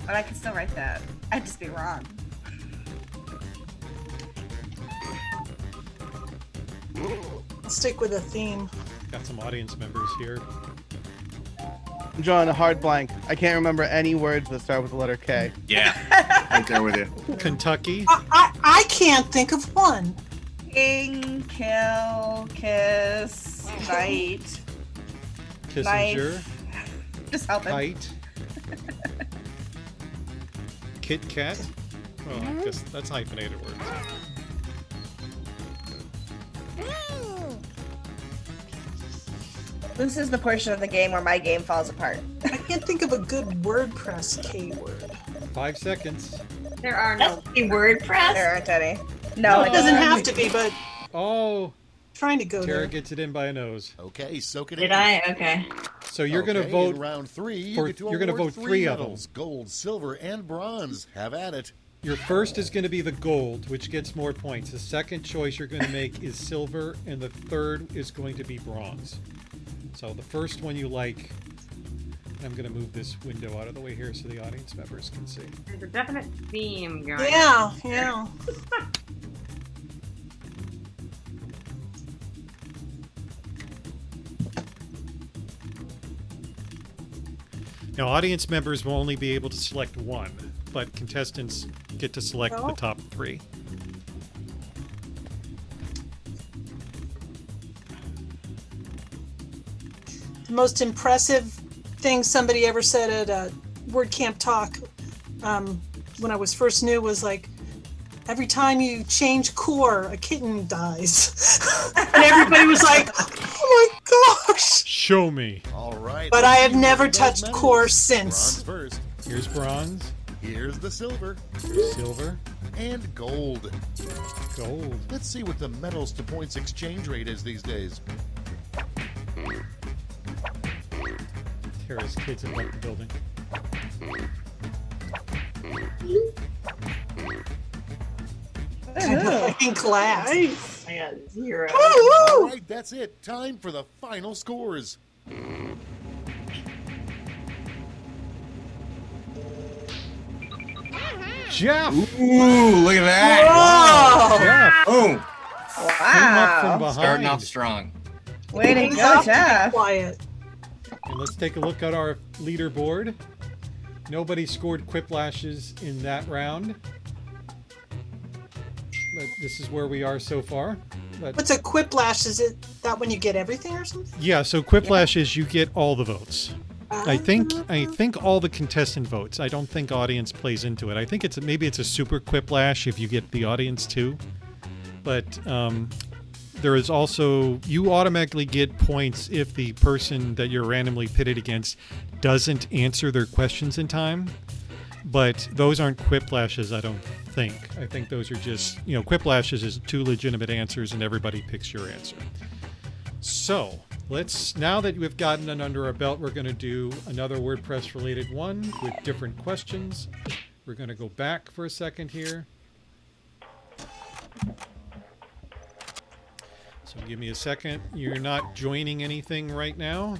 Speaker 8: but I can still write that. I'd just be wrong.
Speaker 4: I'll stick with a theme.
Speaker 1: Got some audience members here.
Speaker 3: I'm drawing a hard blank. I can't remember any words that start with the letter K.
Speaker 9: Yeah. Right there with you.
Speaker 1: Kentucky.
Speaker 4: I can't think of one.
Speaker 8: King, kill, kiss, night.
Speaker 1: Kissinger.
Speaker 8: Just help it.
Speaker 1: Kite. Kit Kat. Well, I guess that's hyphenated words.
Speaker 8: This is the portion of the game where my game falls apart.
Speaker 4: I can't think of a good WordPress K word.
Speaker 1: 5 seconds.
Speaker 2: There are no.
Speaker 5: That's the WordPress.
Speaker 8: There aren't any. No,
Speaker 4: It doesn't have to be, but
Speaker 1: Oh,
Speaker 4: trying to go
Speaker 1: Tara
Speaker 4: there.
Speaker 1: gets it in by a nose.
Speaker 10: Okay, soak it
Speaker 5: Did
Speaker 10: in.
Speaker 5: I? Okay.
Speaker 1: So you're going to
Speaker 10: Okay,
Speaker 1: vote.
Speaker 10: in round 3. You
Speaker 1: for-
Speaker 10: get to
Speaker 1: you're gonna
Speaker 10: award
Speaker 1: vote three of them.
Speaker 10: medals: gold, silver, and bronze. Have at it.
Speaker 1: Your first is going to be the gold, which gets more points. The second choice you're going to make is silver, and the third is going to be bronze. So the first one you like, I'm going to move this window out of the way here so the audience members can see.
Speaker 2: There's a definite theme going.
Speaker 4: Yeah, yeah.
Speaker 1: Now, audience members will only be able to select one, but contestants get to select the
Speaker 4: Oh.
Speaker 1: top 3.
Speaker 4: The most impressive thing somebody ever said at a WordCamp talk when I was first new was like, every time you change core, a kitten dies. And everybody was like, oh my gosh.
Speaker 1: Show me.
Speaker 10: All right.
Speaker 4: But
Speaker 10: let's
Speaker 4: I have
Speaker 10: see
Speaker 4: never
Speaker 10: where those
Speaker 4: touched
Speaker 10: medals.
Speaker 4: core since.
Speaker 10: Bronze first.
Speaker 1: Here's bronze,
Speaker 10: Here's the silver
Speaker 1: silver,
Speaker 10: and gold.
Speaker 1: gold.
Speaker 10: Let's see what the medals to points exchange rate is these days.
Speaker 1: Tara's kids have left the building.
Speaker 4: In class.
Speaker 5: I got 0.
Speaker 10: All right, that's it. Time for the final scores.
Speaker 1: Jeff!
Speaker 9: Ooh, look at that.
Speaker 1: Jeff!
Speaker 9: Boom.
Speaker 1: Came up from
Speaker 8: Wow.
Speaker 1: behind.
Speaker 9: Starting off strong.
Speaker 8: Way to
Speaker 4: He's
Speaker 8: go,
Speaker 4: up to be
Speaker 8: Jeff.
Speaker 4: quiet.
Speaker 1: And let's take a look at our leaderboard. Nobody scored quiplashes in that round. But this is where we are so far. But
Speaker 4: What's a quiplash? Is it that when you get everything or something?
Speaker 1: yeah, so quiplashes, you get all the votes. I think all the contestant votes. I don't think audience plays into it. I think maybe it's a super quiplash if you get the audience too. But there is also, you automatically get points if the person that you're randomly pitted against doesn't answer their questions in time. But those aren't quiplashes, I don't think. I think those are just, quiplashes is 2 legitimate answers and everybody picks your answer. So, now that we've gotten it under our belt, we're going to do another WordPress related one with different questions. We're going to go back for a second here. So give me a second. You're not joining anything right now.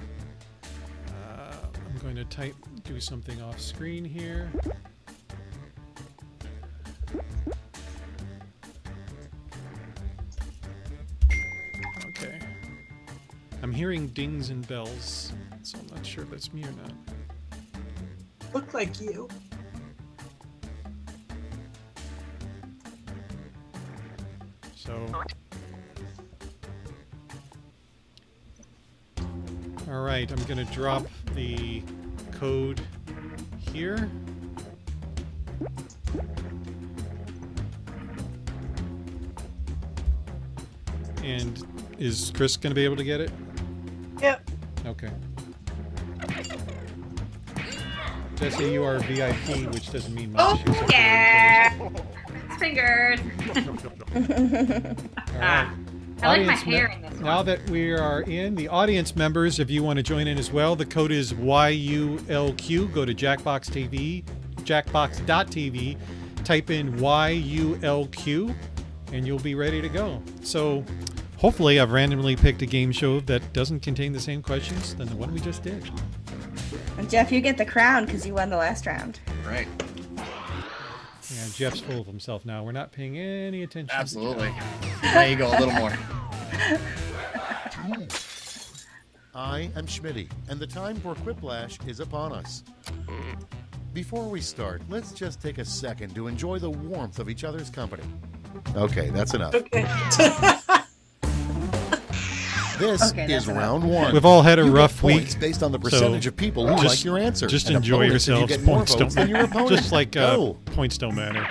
Speaker 1: going to do something off screen here. Okay. I'm hearing dings and bells, so I'm not sure if that's me or not.
Speaker 4: Look like you.
Speaker 1: So, all right, I'm going to drop the code here. And is Chris going to be able to get it?
Speaker 4: Yep.
Speaker 1: Okay. Jesse, you are VIP, which doesn't mean much.
Speaker 2: Oh, yeah. Fingers.
Speaker 1: All right.
Speaker 2: I like my
Speaker 1: Audience
Speaker 2: hair in this one.
Speaker 1: Now that we are in, the audience members, if you want to join in as well, the code is YULQ. Go to jackbox.tv, type in YULQ, and you'll be ready to go. So hopefully I've randomly picked a game show that doesn't contain the same questions than the one we just did.
Speaker 8: And Jeff, you get the crown because you won the last round.
Speaker 9: Right.
Speaker 1: Yeah, Jeff's full of himself now. We're not paying any attention.
Speaker 9: Absolutely. There you go, a little more.
Speaker 10: I am Schmitty, and the time for Quiplash is upon us. Before we start, let's just take a second to enjoy the warmth of each other's company. Okay, that's enough.
Speaker 4: Okay.
Speaker 10: This is round one.
Speaker 1: We've all had a
Speaker 10: You get
Speaker 1: rough
Speaker 10: points
Speaker 1: week,
Speaker 10: based on the percentage of people who like your answer.
Speaker 1: Just
Speaker 10: and a
Speaker 1: enjoy
Speaker 10: bonus if you
Speaker 1: yourselves.
Speaker 10: get more
Speaker 1: Points don't
Speaker 10: votes than your
Speaker 1: matter.
Speaker 10: opponent.
Speaker 1: Just like
Speaker 10: Go.
Speaker 1: points don't matter.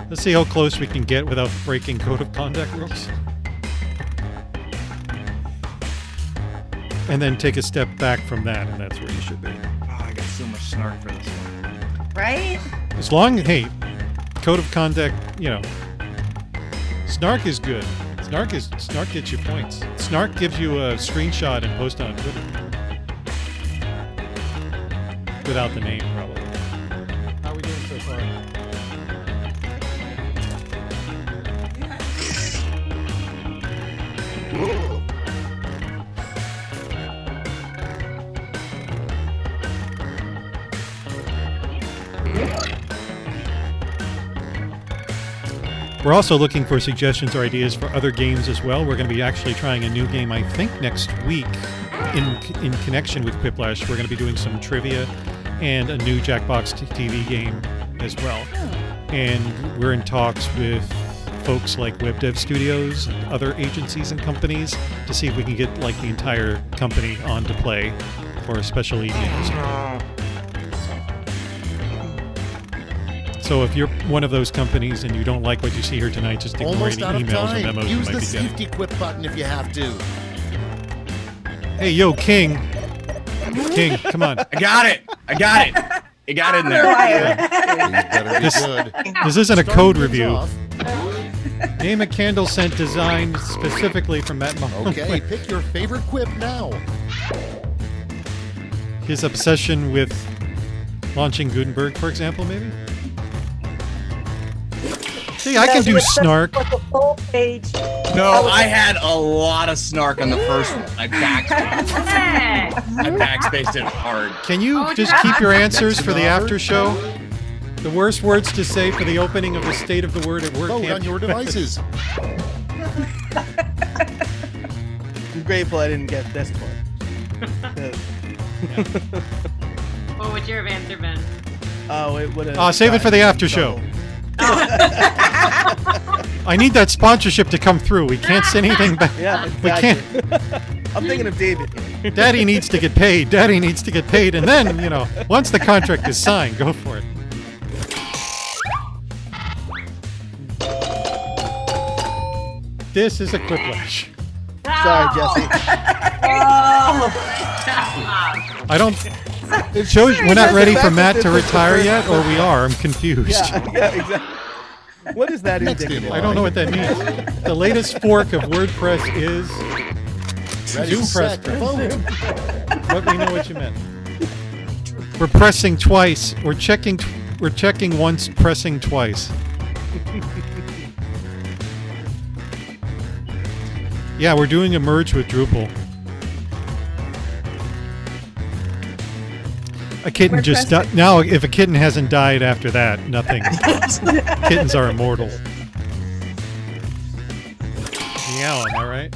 Speaker 1: Let's see how close we can get without breaking code of conduct rules. And then take a step back from that, and that's where you should be.
Speaker 9: Oh, I got so much snark for this one.
Speaker 8: Right?
Speaker 1: As long, hey, code of conduct, snark is good. Snark gets you points. Snark gives you a screenshot and post on Twitter. Without the name, probably. How are we doing so far? We're also looking for suggestions or ideas for other games as well. We're going to be actually trying a new game, I think, next week in connection with Quiplash. We're going to be doing some trivia and a new Jackbox TV game as well. And we're in talks with folks like Web Dev Studios and other agencies and companies to see if we can get like the entire company on to play for a special evening or something. So if you're one of those companies and you don't like what you see here tonight, just ignore
Speaker 10: Almost
Speaker 1: any
Speaker 10: out of
Speaker 1: emails or
Speaker 10: time.
Speaker 1: memos you
Speaker 10: Use
Speaker 1: might
Speaker 10: the
Speaker 1: be getting.
Speaker 10: safety quit button if you have to.
Speaker 1: Hey, yo, King. King, come on.
Speaker 9: I got it. It got in there.
Speaker 1: This isn't a code
Speaker 10: Starting things
Speaker 1: review.
Speaker 10: off.
Speaker 1: Name a candle scent designed specifically for Matt Mahoney.
Speaker 10: Okay, pick your favorite quip now.
Speaker 1: His obsession with launching Gutenberg, for example, maybe? See, I can do snark.
Speaker 7: Like a full page.
Speaker 9: No, I had a lot of snark on the first one. I backspaced it hard.
Speaker 1: Can you
Speaker 2: Oh,
Speaker 1: just
Speaker 2: yeah.
Speaker 1: keep your answers
Speaker 10: Next
Speaker 1: for the
Speaker 10: offer.
Speaker 1: after show? The worst words to say for the opening of the State of the Word at
Speaker 10: Vote
Speaker 1: WordCamp.
Speaker 10: on your devices.
Speaker 3: I'm grateful I didn't get this one.
Speaker 2: What would your have answer been?
Speaker 3: Oh, it would have.
Speaker 1: Save it for the after show. I need that sponsorship to come through. We can't say anything back.
Speaker 3: Yeah,
Speaker 1: We
Speaker 3: exactly.
Speaker 1: can't.
Speaker 3: I'm thinking of David here.
Speaker 1: Daddy needs to get paid. Daddy needs to get paid. And then, once the contract is signed, go for it. This is a Quiplash.
Speaker 3: Sorry, Jesse.
Speaker 1: I don't. It shows we're not ready for Matt to
Speaker 3: This is the
Speaker 1: retire
Speaker 3: first
Speaker 1: yet, or we are. I'm confused.
Speaker 3: Yeah, exactly. What is that
Speaker 10: Next
Speaker 3: indicative?
Speaker 10: in
Speaker 1: I don't know what that means. The latest fork of WordPress is
Speaker 10: Ready,
Speaker 1: Zoom
Speaker 10: set,
Speaker 1: press.
Speaker 10: vote.
Speaker 1: But we know what you meant. We're pressing twice. We're checking once, pressing twice. Yeah, we're doing a merge with Drupal. A kitten just died. Now, if a kitten hasn't died after that, nothing. Kittens are immortal. Meow, am I right?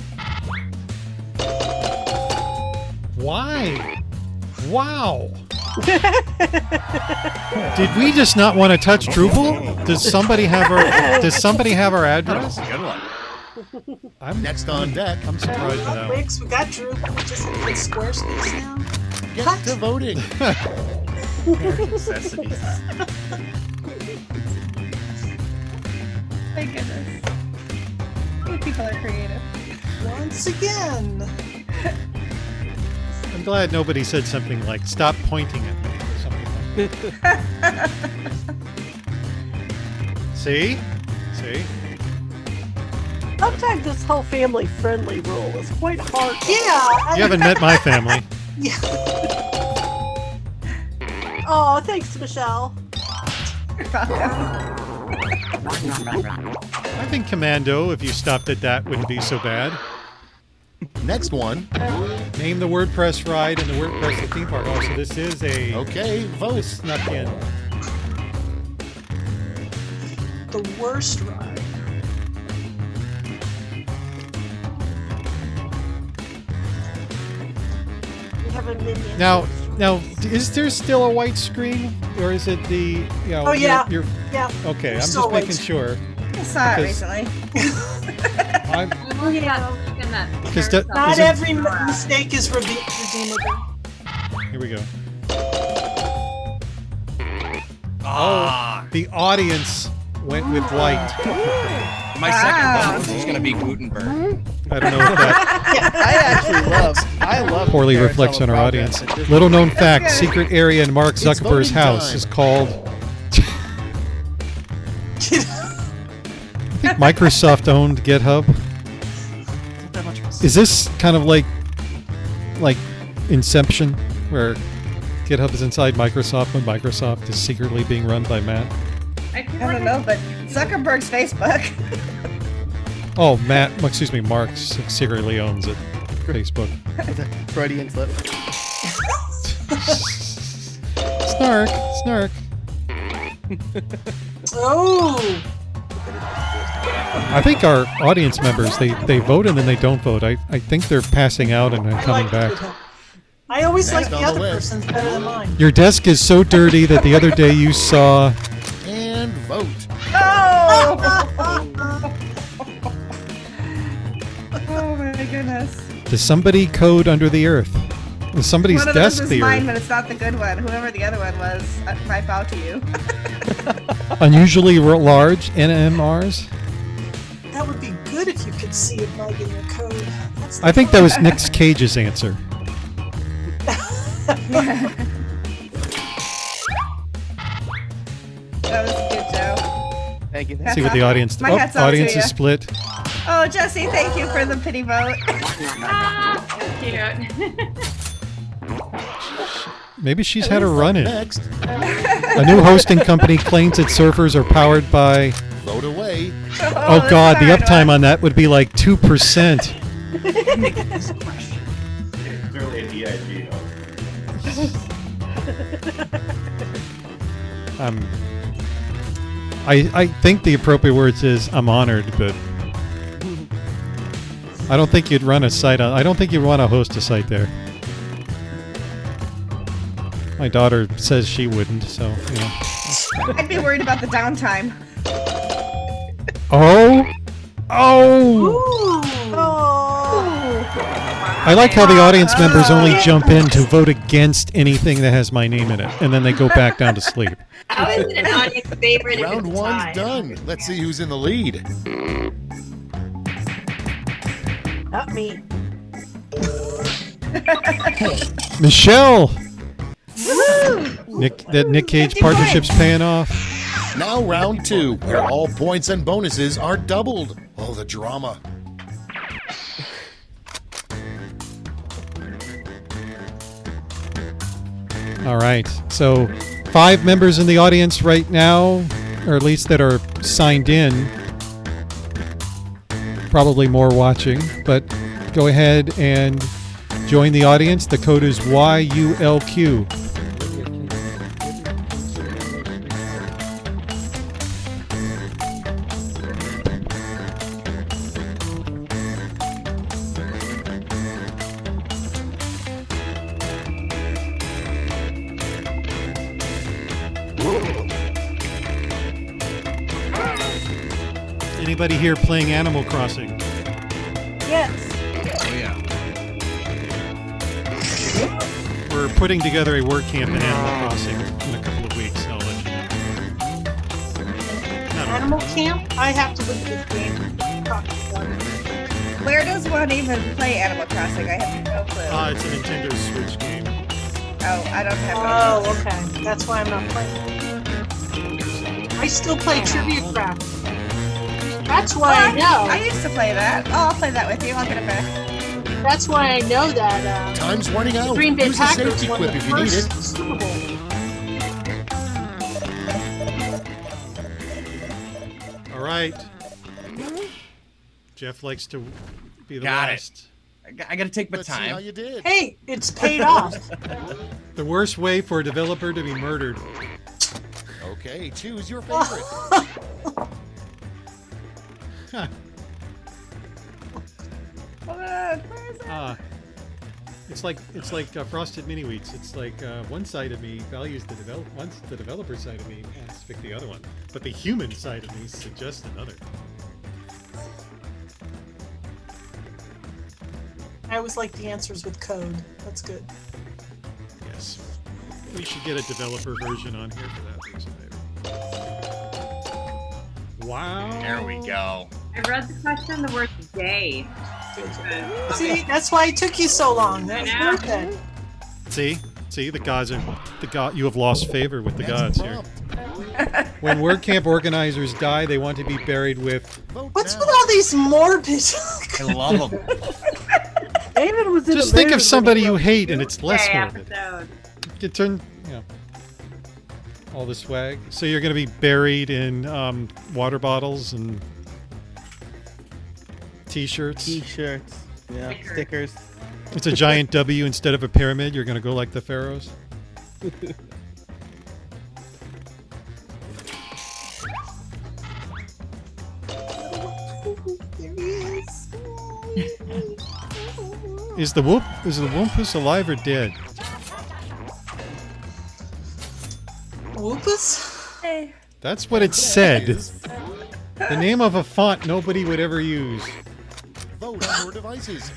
Speaker 1: Why? Wow. Did we just not want to touch Drupal? Does somebody have our address?
Speaker 9: Good one.
Speaker 1: I'm
Speaker 10: Next on deck,
Speaker 1: I'm surprised by that.
Speaker 4: Wix, we got Drew. We just need Squarespace now.
Speaker 10: get to voting.
Speaker 9: Necessities.
Speaker 8: Thank goodness. People are creative.
Speaker 4: Once again.
Speaker 1: I'm glad nobody said something like "Stop pointing at me" or something like that. See?
Speaker 7: Sometimes this whole family-friendly rule is quite hard.
Speaker 4: Yeah.
Speaker 1: You haven't met my family.
Speaker 4: Yeah.
Speaker 7: Oh, thanks, Michelle.
Speaker 1: I think Commando, if you stopped at that, wouldn't be so bad.
Speaker 10: Next one.
Speaker 1: Name the WordPress ride and the WordPress theme park. Oh, so this is a...
Speaker 10: Okay, vote.
Speaker 1: This snuck in.
Speaker 4: The worst ride.
Speaker 7: We have a minion.
Speaker 1: Now, is there still a white screen, or is it the?
Speaker 4: Oh, yeah.
Speaker 1: You're,
Speaker 4: Yeah.
Speaker 1: okay, I'm
Speaker 4: Still
Speaker 1: just making
Speaker 4: white.
Speaker 1: sure.
Speaker 8: I saw it
Speaker 1: Because-
Speaker 8: recently.
Speaker 1: I'm, Because
Speaker 4: Not every mistake is redeemable.
Speaker 1: here we go. Oh, the audience went with white.
Speaker 9: My second vote is going to be Gutenberg.
Speaker 1: I don't know what that
Speaker 3: I love
Speaker 1: poorly
Speaker 3: Carousel
Speaker 1: reflects on our
Speaker 3: progress
Speaker 1: audience.
Speaker 3: at this
Speaker 1: Little known
Speaker 3: point.
Speaker 1: fact:
Speaker 8: Okay.
Speaker 1: secret area in Mark Zuckerberg's
Speaker 10: voting
Speaker 1: house
Speaker 10: time.
Speaker 1: is called. I think Microsoft owned GitHub. Is this kind of like Inception, where GitHub is inside Microsoft when Microsoft is secretly being run by Matt?
Speaker 8: I don't know, but Zuckerberg's Facebook.
Speaker 1: Oh, Mark secretly owns it. Facebook.
Speaker 3: Freudian slip.
Speaker 1: Snark.
Speaker 4: Oh.
Speaker 1: I think our audience members, they vote and then they don't vote. I think they're passing out and then coming back.
Speaker 4: I always like
Speaker 10: Next
Speaker 4: the
Speaker 10: on the
Speaker 4: other
Speaker 10: list.
Speaker 4: person's better than mine.
Speaker 1: Your desk is so dirty that the other day you saw...
Speaker 10: And vote.
Speaker 8: Oh my goodness.
Speaker 1: Does somebody code under the earth? Is somebody's
Speaker 8: One of those
Speaker 1: desk
Speaker 8: is
Speaker 1: the
Speaker 8: mine,
Speaker 1: earth?
Speaker 8: but it's not the good one. Whoever the other one was, I bow to you.
Speaker 1: Unusually large NMRs?
Speaker 4: That would be good if you could see a bug in your code. That's the
Speaker 1: I think that was Nick Cage's answer.
Speaker 8: That was a good joke.
Speaker 3: Thank you.
Speaker 1: See what the audience...
Speaker 8: My
Speaker 1: Oh,
Speaker 8: hat's off to
Speaker 1: audience
Speaker 8: ya.
Speaker 1: is split.
Speaker 8: Oh, Jesse, thank you for the pity vote.
Speaker 2: Cute.
Speaker 1: Maybe she's had a run-in.
Speaker 10: Next,
Speaker 1: A new hosting company claims its servers are powered by...
Speaker 10: vote away.
Speaker 1: Oh
Speaker 8: this
Speaker 1: god, the
Speaker 8: is a hard
Speaker 1: uptime
Speaker 8: one.
Speaker 1: on that would be like 2%.
Speaker 6: It's really a DIG.
Speaker 1: I think the appropriate words is I'm honored, but I don't think you'd run a site on... I don't think you'd want to host a site there. My daughter says she wouldn't, so, you know.
Speaker 8: I'd be worried about the downtime.
Speaker 1: Oh! I like how the audience members only jump in to vote against anything that has my name in it, and then they go back down to sleep.
Speaker 5: How is it an audience favorite if
Speaker 10: Round
Speaker 5: it's
Speaker 10: one's
Speaker 5: tied?
Speaker 10: done. Let's see who's in the lead.
Speaker 7: Not me.
Speaker 1: Michelle! That Nick Cage
Speaker 8: 50
Speaker 1: partnership's
Speaker 8: points.
Speaker 1: paying off.
Speaker 10: Now round two, where all points and bonuses are doubled. Oh, the drama.
Speaker 1: All right. So 5 members in the audience right now, or at least that are signed in. Probably more watching, but go ahead and join the audience. The code is YULQ. Anybody here playing Animal Crossing?
Speaker 7: Yes.
Speaker 9: Oh yeah.
Speaker 1: We're putting together a WordCamp in Animal Crossing in a couple of weeks. I'll let you know.
Speaker 4: Animal Camp? I have to look at this game.
Speaker 8: Where does one even play Animal Crossing? I have no clue.
Speaker 1: It's a Nintendo Switch game.
Speaker 8: Oh, I don't have
Speaker 4: Oh, okay. That's why I'm not playing. I still play Trivia Craft. That's why I know.
Speaker 8: I used to play that. Oh, I'll play that with you. I'll get it back.
Speaker 4: That's why I know that.
Speaker 10: Time's running out.
Speaker 4: Green Bay
Speaker 10: Use the
Speaker 4: Packers
Speaker 10: safety
Speaker 4: won
Speaker 10: quip
Speaker 4: the
Speaker 10: if you need
Speaker 4: first
Speaker 10: it.
Speaker 4: Super Bowl.
Speaker 1: All right. Jeff likes to be the
Speaker 9: Got
Speaker 1: last.
Speaker 9: I gotta take my
Speaker 10: Let's see how
Speaker 9: time.
Speaker 10: you did.
Speaker 4: Hey, it's paid off.
Speaker 1: The worst way for a developer to be murdered.
Speaker 10: Okay, choose your favorite.
Speaker 1: Huh. It's like frosted mini wheats. It's like one side of me values the developer side of me wants to pick the other one, but the human side of me suggests another.
Speaker 4: I always like the answers with code. That's good.
Speaker 1: Yes, we should get a developer version on here for that reason. Maybe. Wow.
Speaker 9: There we go.
Speaker 2: I read the question. The word day.
Speaker 4: See, that's why it took you so long. That was
Speaker 2: I know.
Speaker 4: worth it.
Speaker 1: See, the gods are you have lost favor with the
Speaker 10: That's
Speaker 1: gods
Speaker 10: a
Speaker 1: here.
Speaker 10: prompt.
Speaker 1: When WordCamp organizers die, they want to be buried with.
Speaker 10: Vote
Speaker 4: What's
Speaker 10: now.
Speaker 4: with all these morbid?
Speaker 9: I love them.
Speaker 7: David was in
Speaker 1: Just
Speaker 7: a
Speaker 1: think
Speaker 7: mood
Speaker 1: of somebody you
Speaker 7: when he
Speaker 1: hate, and it's less
Speaker 2: Day
Speaker 1: morbid.
Speaker 2: episode.
Speaker 1: You turn, all the swag. So you're going to be buried in water bottles and T-shirts.
Speaker 3: T-shirts. Yeah, stickers.
Speaker 1: It's a giant W instead of a pyramid. You're going to go like the pharaohs.
Speaker 4: There he is.
Speaker 1: Is the Wumpus alive or dead?
Speaker 4: Whoopus?
Speaker 8: Hey.
Speaker 1: That's what it said. The name of a font nobody would ever use.
Speaker 10: Vote on your devices.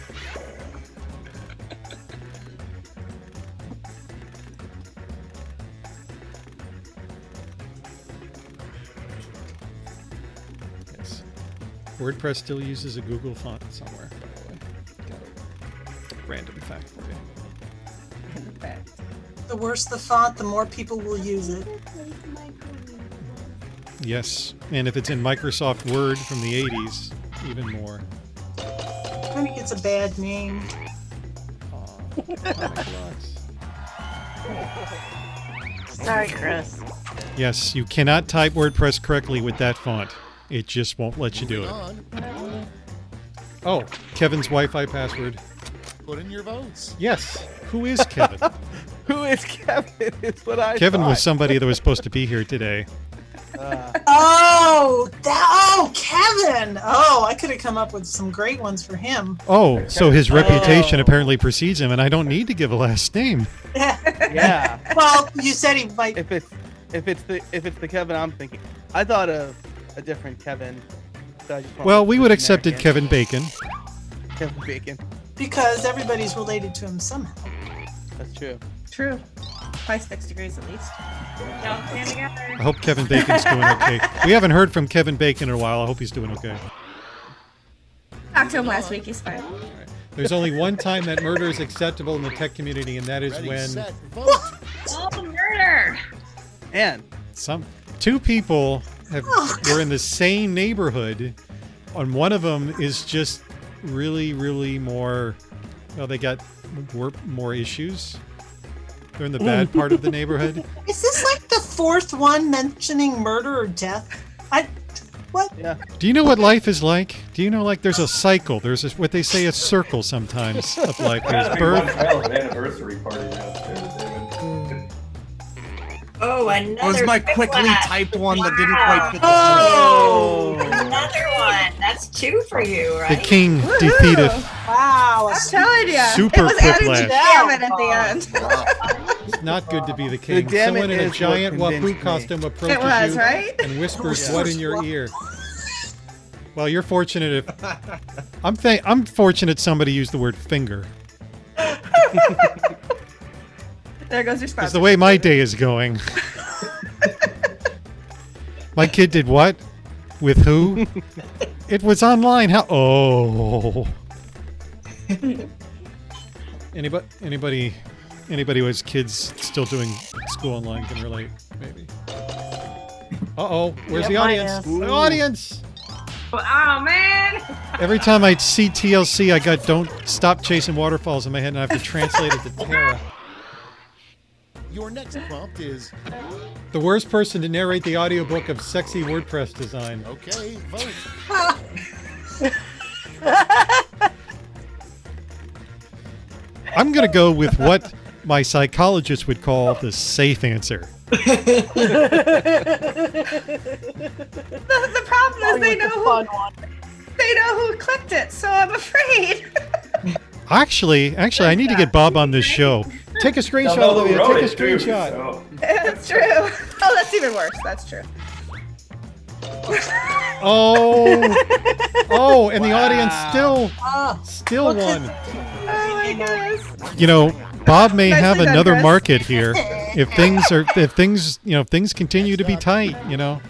Speaker 1: Yes. WordPress still uses a Google font somewhere, by the way. Got a random fact for you.
Speaker 4: The worse the font, the more people will use it.
Speaker 1: Yes, and if it's in Microsoft Word from the 80s, even more.
Speaker 4: I think it's a bad name.
Speaker 1: Comic blocks.
Speaker 7: Sorry, Chris.
Speaker 1: Yes, you cannot type WordPress correctly with that font. It just won't let you do it.
Speaker 10: On.
Speaker 1: Oh, Kevin's Wi-Fi password.
Speaker 10: Put in your votes.
Speaker 1: Yes. Who is Kevin?
Speaker 3: Who is Kevin? It's what I
Speaker 1: Kevin
Speaker 3: thought.
Speaker 1: was somebody that was supposed to be here today.
Speaker 4: Oh, Kevin! Oh, I could have come up with some great ones for him.
Speaker 1: Oh, so his reputation
Speaker 3: Oh.
Speaker 1: apparently precedes him, and I don't need to give a last name.
Speaker 3: Yeah.
Speaker 4: Well, you said he might.
Speaker 3: If it's the Kevin I'm thinking, I thought of a different Kevin. So I just went
Speaker 1: Well,
Speaker 3: with
Speaker 1: we
Speaker 3: the
Speaker 1: would
Speaker 3: generic
Speaker 1: accepted Kevin Bacon.
Speaker 3: Kevin Bacon.
Speaker 4: Because everybody's related to him somehow.
Speaker 3: That's true.
Speaker 8: True. By 6 degrees at least.
Speaker 2: Y'all stand together.
Speaker 1: I hope Kevin Bacon's doing okay. We haven't heard from Kevin Bacon in a while. I hope he's doing okay.
Speaker 8: Talked to him last week. He's fine.
Speaker 1: There's only one time that murder is acceptable in the tech community, and that is
Speaker 10: Ready,
Speaker 1: when
Speaker 10: set, vote.
Speaker 2: Oh, murder!
Speaker 3: And
Speaker 1: two people were in the same neighborhood, and one of them is just really, really more. Well, they got more issues. They're in the bad part of the neighborhood.
Speaker 4: Is this like the fourth one mentioning murder or death? What?
Speaker 3: yeah.
Speaker 1: Do you know what life is like? Do you know, like, there's a cycle. There's what they say, a circle sometimes of life. There's
Speaker 6: One
Speaker 1: birth.
Speaker 6: hell of an anniversary party downstairs, David.
Speaker 5: Oh,
Speaker 9: It was
Speaker 5: another
Speaker 9: my
Speaker 5: quick
Speaker 9: quickly
Speaker 5: laugh.
Speaker 9: typed one that didn't quite fit the
Speaker 8: Oh!
Speaker 5: Another one. That's 2 for you, right?
Speaker 1: The king defeateth.
Speaker 4: Wow.
Speaker 8: I'm telling you.
Speaker 1: Super
Speaker 8: it was
Speaker 1: quick
Speaker 8: adding
Speaker 1: laugh.
Speaker 8: to Gammon at the end.
Speaker 1: It's not good to be the king.
Speaker 3: damn
Speaker 1: Someone
Speaker 3: it
Speaker 1: in a
Speaker 3: is what
Speaker 1: giant
Speaker 3: convinced
Speaker 1: Wapoo
Speaker 3: me.
Speaker 1: costume approaches
Speaker 8: It was,
Speaker 1: you
Speaker 8: right?
Speaker 1: and whispers what in your ear. Well, you're fortunate if I'm fortunate somebody used the word finger.
Speaker 8: There goes your spot.
Speaker 1: Because the way my day is going. My kid did what? With who? It was online. How? Oh. Anybody who has kids still doing school online can relate, maybe. Uh-oh. Where's the audience? The audience!
Speaker 2: Oh, man.
Speaker 1: Every time I see TLC, I got "Don't Stop Chasing Waterfalls" in my head, and I have to translate it to Tara.
Speaker 10: Your next prompt is...
Speaker 1: The worst person to narrate the audiobook of sexy WordPress design.
Speaker 10: Okay, vote.
Speaker 1: I'm going to go with what my psychologist would call the safe answer.
Speaker 8: The problem is they know who clicked it, so I'm afraid.
Speaker 1: Actually, I need to get Bob on this show. Take a screenshot, Olivia. Take a screenshot.
Speaker 8: That's true. Oh, that's even worse. That's true.
Speaker 1: Oh, and the audience still won.
Speaker 8: Oh my goodness.
Speaker 1: You know, Bob may have
Speaker 8: Nicely done,
Speaker 1: another
Speaker 8: Chris.
Speaker 1: market here if things continue to be tight. You know,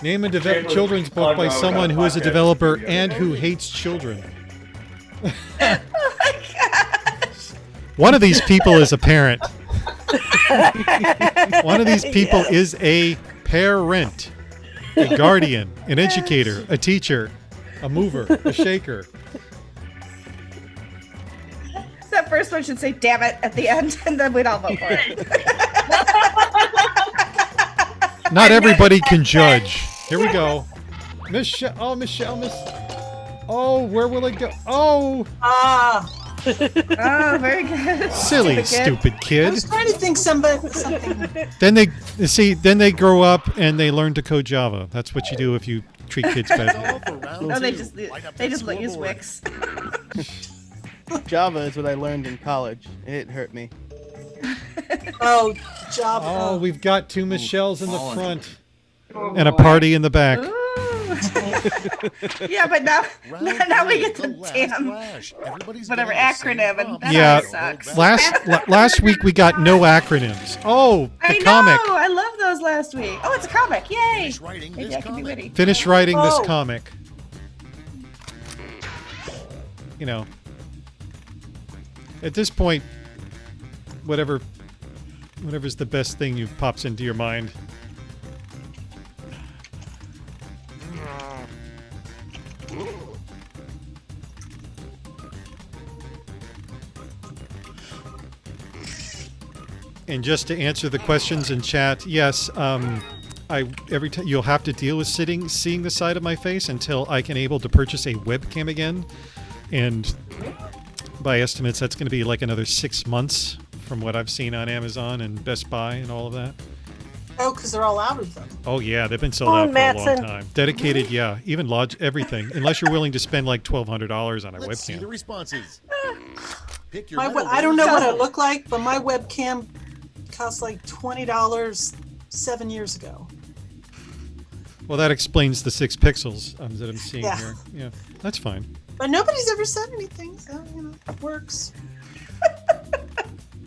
Speaker 1: name a children's book by someone who is a developer and who hates children. One of these people is a parent. One of these people is a parent, a guardian, an educator, a teacher, a mover, a shaker.
Speaker 8: That first one should say "damn it" at the end, and then we'd all vote for it.
Speaker 1: Not everybody can judge. Here we go. Michelle. Oh, where will it go? Oh.
Speaker 8: Oh, very good.
Speaker 1: Silly, stupid
Speaker 4: I
Speaker 1: kid.
Speaker 4: was trying to think something.
Speaker 1: Then they grow up and they learn to code Java. That's what you do if you treat kids badly.
Speaker 8: No, they just use Wix.
Speaker 3: Java is what I learned in college. It hurt me.
Speaker 4: Oh, Java.
Speaker 1: Oh, we've got two Michelles in the front and a party in the back.
Speaker 8: Yeah, but now we get the damn whatever acronym, and that sucks.
Speaker 1: Last week we got no acronyms. Oh, the comic.
Speaker 8: I love those last week. Oh, it's a comic! Yay! Maybe I can be witty.
Speaker 1: Finish writing this comic. You know, at this point, whatever's the best thing you pops into your mind. And just to answer the questions in chat, yes, every time you'll have to deal with seeing the side of my face until I can able to purchase a webcam again, and by estimates that's going to be like another 6 months from what I've seen on Amazon and Best Buy and all of that.
Speaker 4: Oh, because they're all out of them.
Speaker 1: Oh yeah, they've been sold out for a long time. Dedicated, yeah, even everything, unless you're willing to spend like $1,200 on a
Speaker 10: Let's see the
Speaker 1: webcam.
Speaker 10: responses. Pick your
Speaker 4: I don't know what I look like, but my webcam cost like $20 7 years ago.
Speaker 1: Well, that explains the 6 pixels that I'm seeing
Speaker 4: Yeah.
Speaker 1: here. Yeah, that's fine.
Speaker 4: But nobody's ever said anything, so it works.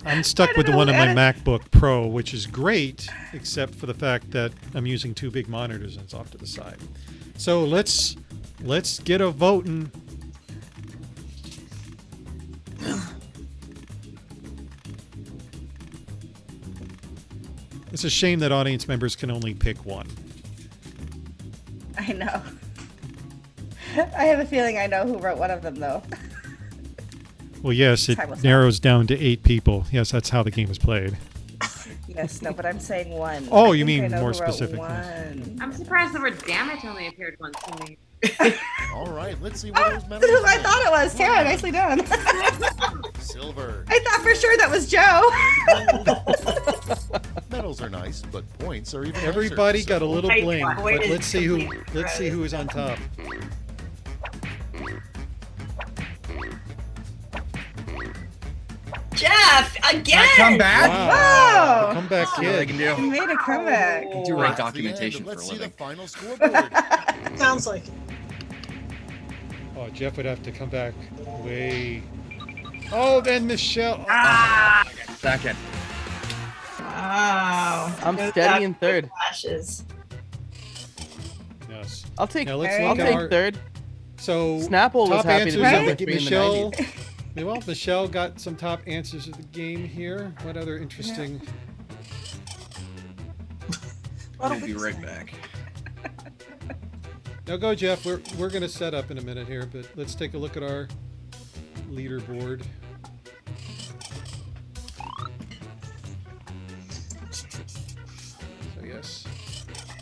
Speaker 1: I'm stuck with the one on my MacBook Pro, which is great, except for the fact that I'm using 2 big monitors and it's off to the side. So let's get a voting. It's a shame that audience members can only pick one.
Speaker 8: I know. I have a feeling I know who wrote one of them, though.
Speaker 1: Well, yes, it narrows down to 8 people. Yes, that's how the game is played.
Speaker 8: Yes, no, but I'm saying one.
Speaker 1: Oh,
Speaker 8: I
Speaker 1: you
Speaker 8: think
Speaker 1: mean
Speaker 8: I know
Speaker 1: more
Speaker 8: who wrote
Speaker 1: specific,
Speaker 8: one.
Speaker 2: I'm surprised the word "damn it" only appeared once in the.
Speaker 10: All right, let's see what those medals
Speaker 8: Who I thought it was. Tara, nicely done.
Speaker 10: Silver.
Speaker 8: I thought for sure that was Joe.
Speaker 10: Medals are nice, but points are even
Speaker 1: Everybody
Speaker 10: nicer,
Speaker 1: got a
Speaker 10: so-
Speaker 1: little bling, but let's see who is on top.
Speaker 5: Jeff, again!
Speaker 9: Come back?
Speaker 1: Wow.
Speaker 8: Whoa!
Speaker 1: The comeback
Speaker 9: See what I
Speaker 1: kid.
Speaker 9: can
Speaker 8: You
Speaker 9: do.
Speaker 8: made a comeback.
Speaker 9: Do write
Speaker 10: That's the end.
Speaker 9: documentation for a
Speaker 10: Let's see the
Speaker 9: living.
Speaker 10: final scoreboard.
Speaker 4: Sounds like it.
Speaker 1: Oh, Jeff would have to come back way. Oh, then Michelle.
Speaker 9: Second.
Speaker 5: Wow.
Speaker 3: I'm steady in third.
Speaker 5: Flashes.
Speaker 1: Yes.
Speaker 3: I'll take
Speaker 1: Now let's look at
Speaker 3: take
Speaker 1: our.
Speaker 3: third.
Speaker 1: So
Speaker 3: Snapple was
Speaker 1: top
Speaker 3: happy to
Speaker 1: answers
Speaker 3: be
Speaker 1: of
Speaker 3: number
Speaker 1: the
Speaker 3: 3 in the
Speaker 1: Michelle.
Speaker 3: 90s.
Speaker 1: Well, Michelle got some top answers of the game here. What other interesting?
Speaker 9: I'll be right back.
Speaker 1: Now go, Jeff. We're gonna set up in a minute here, but let's take a look at our leaderboard. So yes.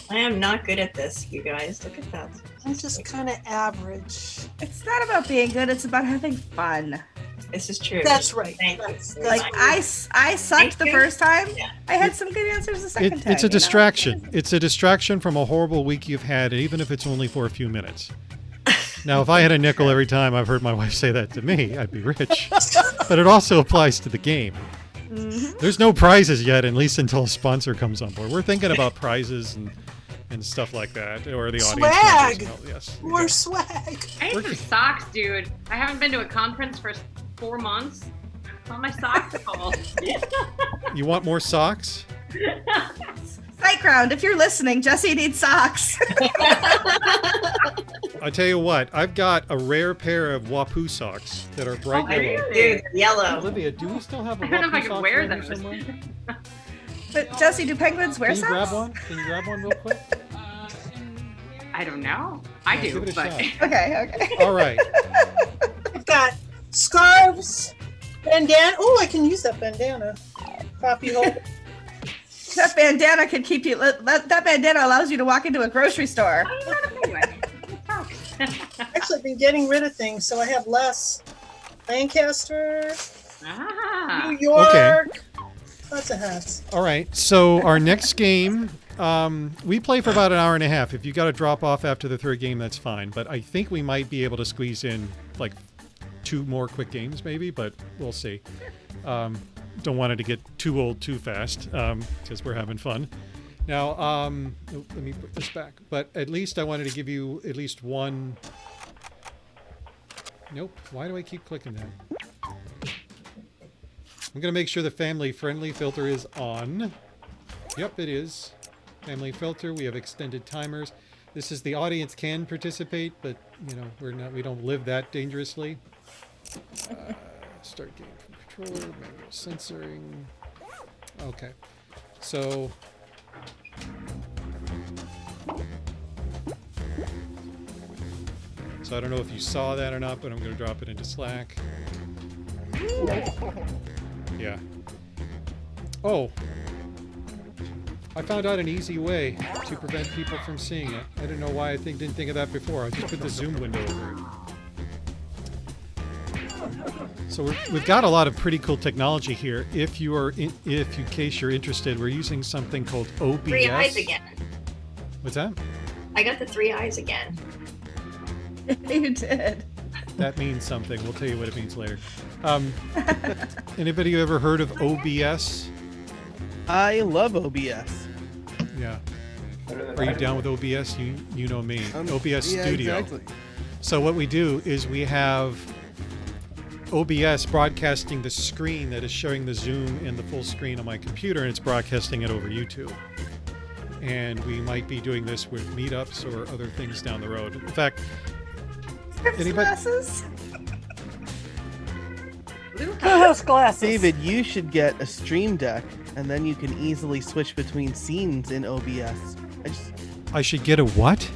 Speaker 5: I am not good at this, you guys. Look at that.
Speaker 4: I'm just kind of average.
Speaker 8: It's not about being good, it's about having fun.
Speaker 5: This is true.
Speaker 4: That's right.
Speaker 5: Thank you.
Speaker 4: That's
Speaker 8: Like I sucked
Speaker 5: Thank
Speaker 8: the
Speaker 5: you.
Speaker 8: first time.
Speaker 5: Yeah.
Speaker 8: I had some good answers the second time.
Speaker 1: It's a
Speaker 8: you know?
Speaker 1: distraction. It's a distraction from a horrible week you've had, even if it's only for a few minutes. Now, if I had a nickel every time I've heard my wife say that to me, I'd be rich. But it also applies to the game.
Speaker 8: Mm-hmm.
Speaker 1: There's no prizes yet, at least until a sponsor comes on board. We're thinking about prizes and stuff like that, or the audience
Speaker 4: Swag!
Speaker 1: members. No, yes.
Speaker 4: More
Speaker 1: Yeah.
Speaker 4: swag.
Speaker 2: I need some socks, dude. I haven't been to a conference for 4 months. All my socks full.
Speaker 1: You want more socks?
Speaker 8: Siteground, if you're listening, Jesse needs socks.
Speaker 1: I tell you what, I've got a rare pair of Wapoo socks that are bright yellow.
Speaker 5: Dude, yellow.
Speaker 1: Olivia, do we still have a
Speaker 2: I don't know if I
Speaker 1: Wapoo
Speaker 2: can
Speaker 1: sock
Speaker 2: wear
Speaker 1: for you
Speaker 2: them.
Speaker 1: somewhere?
Speaker 8: But Jesse, do penguins wear
Speaker 1: Can you
Speaker 8: socks?
Speaker 1: grab one? Can you grab one real quick?
Speaker 2: I don't know. I
Speaker 1: Yeah,
Speaker 2: do,
Speaker 1: give it a
Speaker 2: but
Speaker 1: shot.
Speaker 8: Okay.
Speaker 1: All right.
Speaker 4: I've got scarves, bandana. Oh, I can use that bandana. Coffee holder.
Speaker 8: That bandana can keep you. That bandana allows you to walk into a grocery store.
Speaker 4: Actually, I've been getting rid of things, so I have less. Lancaster,
Speaker 2: Ah.
Speaker 4: New York,
Speaker 1: Okay.
Speaker 4: lots of hats.
Speaker 1: All right. So our next game, we play for about an hour and a half. If you got to drop off after the third game, that's fine. But I think we might be able to squeeze in like 2 more quick games, maybe. But we'll see. Don't want it to get too old too fast because we're having fun. Now, let me put this back. But at least I wanted to give you at least one. Nope. Why do I keep clicking that? I'm going to make sure the family-friendly filter is on. Yep, it is. Family filter. We have extended timers. This is the audience can participate, but you know we don't live that dangerously. Start game from controller. Manual censoring. Okay. So. So I don't know if you saw that or not, but I'm going to drop it into Slack. Yeah. Oh. I found out an easy way to prevent people from seeing it. I didn't know why I didn't think of that before. I just put the zoom window over it. So we've got a lot of pretty cool technology here. If in case you're interested, we're using something called OBS.
Speaker 5: 3 eyes again.
Speaker 1: What's that?
Speaker 5: I got the 3 eyes again.
Speaker 8: You did.
Speaker 1: That means something. We'll tell you what it means later. Anybody ever heard of OBS?
Speaker 3: I love OBS.
Speaker 1: Yeah. Are you down with OBS? You know me. OBS
Speaker 3: yeah,
Speaker 1: Studio.
Speaker 3: Exactly.
Speaker 1: So what we do is we have OBS broadcasting the screen that is showing the zoom and the full screen on my computer, and it's broadcasting it over YouTube. And we might be doing this with meetups or other things down the road. In fact, anybody?
Speaker 8: Glasses.
Speaker 7: Who has glasses?
Speaker 3: David, you should get a stream deck, and then you can easily switch between scenes in OBS.
Speaker 1: I should get a what?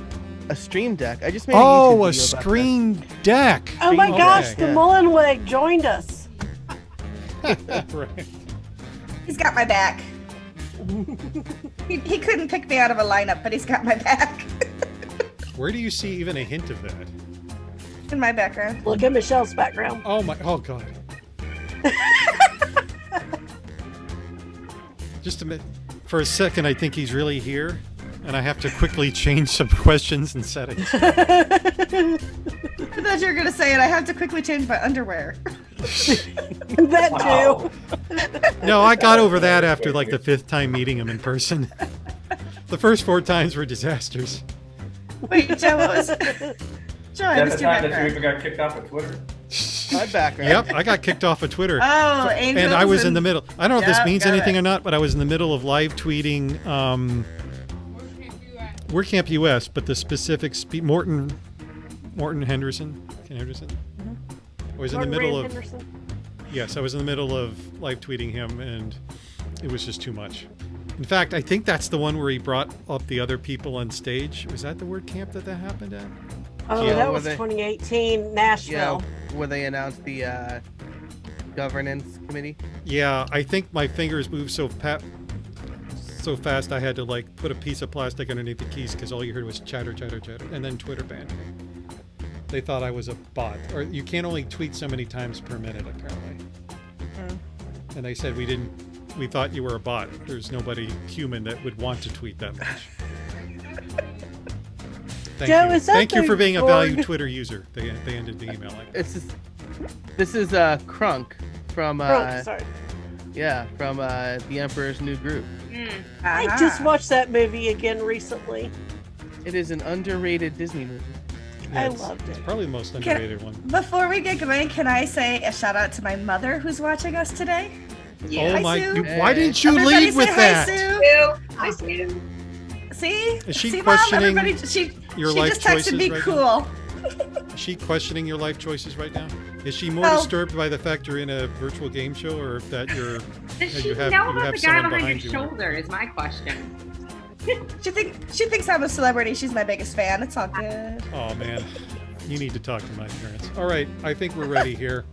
Speaker 3: A stream deck. I just made
Speaker 1: Oh,
Speaker 3: a
Speaker 1: a
Speaker 3: YouTube video about
Speaker 1: screen deck.
Speaker 7: Oh my
Speaker 1: Okay.
Speaker 7: gosh, the
Speaker 3: Yeah.
Speaker 7: Mullenweg joined us.
Speaker 1: Right.
Speaker 8: He's got my back. He couldn't pick me out of a lineup, but he's got my back.
Speaker 1: Where do you see even a hint of that?
Speaker 8: In my background.
Speaker 7: Look at Michelle's background.
Speaker 1: Oh my! Oh god! Just a minute. For a second, I think he's really here, and I have to quickly change some questions and settings.
Speaker 8: I thought you were gonna say it. I have to quickly change my underwear.
Speaker 7: That too.
Speaker 1: No, I got over that after like the 5th time meeting him in person. The first 4 times were disasters.
Speaker 8: Wait, Joe, what was it? Joy, I
Speaker 6: Is that
Speaker 8: missed
Speaker 6: the
Speaker 8: your
Speaker 6: time that you
Speaker 8: background.
Speaker 6: even got kicked off of Twitter?
Speaker 3: My background.
Speaker 1: Yep, I got kicked off of Twitter.
Speaker 8: Oh,
Speaker 1: And I was in the middle. I don't know if this
Speaker 8: Yep,
Speaker 1: means
Speaker 8: got
Speaker 1: anything
Speaker 8: it.
Speaker 1: or not, but I was in the middle of live tweeting WordCamp US, but the specific Morton Henderson. Ken Henderson? I was in the middle of. Yes, I was in the middle of live tweeting him, and it was just too much. In fact, I think that's the one where he brought up the other people on stage. Was that the WordCamp that happened at?
Speaker 7: Oh,
Speaker 3: Yeah,
Speaker 7: that
Speaker 3: were
Speaker 7: was
Speaker 3: they-
Speaker 7: 2018 Nashville.
Speaker 3: Yeah, where they announced the governance committee.
Speaker 1: Yeah, I think my fingers moved so fast I had to like put a piece of plastic underneath the keys because all you heard was chatter, chatter, chatter, and then Twitter banned me. They thought I was a bot, or you can't only tweet so many times per minute apparently. And they said we thought you were a bot. There's nobody human that would want to tweet that much. Thank
Speaker 7: Joe,
Speaker 1: you.
Speaker 7: is that
Speaker 1: Thank you
Speaker 7: the
Speaker 1: for being a
Speaker 7: board-
Speaker 1: valued Twitter user. They ended the email like that.
Speaker 3: This is Crunk from
Speaker 7: Sorry.
Speaker 3: from The Emperor's New Groove.
Speaker 7: I just watched that movie again recently.
Speaker 3: It is an underrated Disney movie.
Speaker 7: I
Speaker 1: it's-
Speaker 7: loved
Speaker 1: It's
Speaker 7: it.
Speaker 1: probably the most underrated one.
Speaker 8: Before we get going, can I say a shout out to my mother who's watching us today?
Speaker 1: Oh
Speaker 8: Hi,
Speaker 1: my!
Speaker 8: Sue.
Speaker 1: Why didn't you
Speaker 8: Everybody
Speaker 1: lead with
Speaker 8: say
Speaker 1: that?
Speaker 8: Hi, Sue.
Speaker 2: I see.
Speaker 8: See?
Speaker 1: Is she
Speaker 8: See,
Speaker 1: questioning
Speaker 8: Mom? Everybody, she
Speaker 1: your
Speaker 8: she
Speaker 1: life
Speaker 8: just texted
Speaker 1: choices
Speaker 8: me
Speaker 1: right
Speaker 8: cool.
Speaker 1: Is she questioning your life choices right now? Is she more
Speaker 8: Oh.
Speaker 1: disturbed by the fact you're in a virtual game show, or that you're
Speaker 2: Does
Speaker 1: that
Speaker 2: she
Speaker 1: you have
Speaker 2: know
Speaker 1: you
Speaker 2: about
Speaker 1: have
Speaker 2: the guy
Speaker 1: someone
Speaker 2: behind
Speaker 1: behind
Speaker 2: your
Speaker 1: you?
Speaker 2: shoulder? Is my question.
Speaker 8: She thinks I'm a celebrity. She's my biggest fan. It's all good.
Speaker 1: Oh man, you need to talk to my parents. All right, I think we're ready here.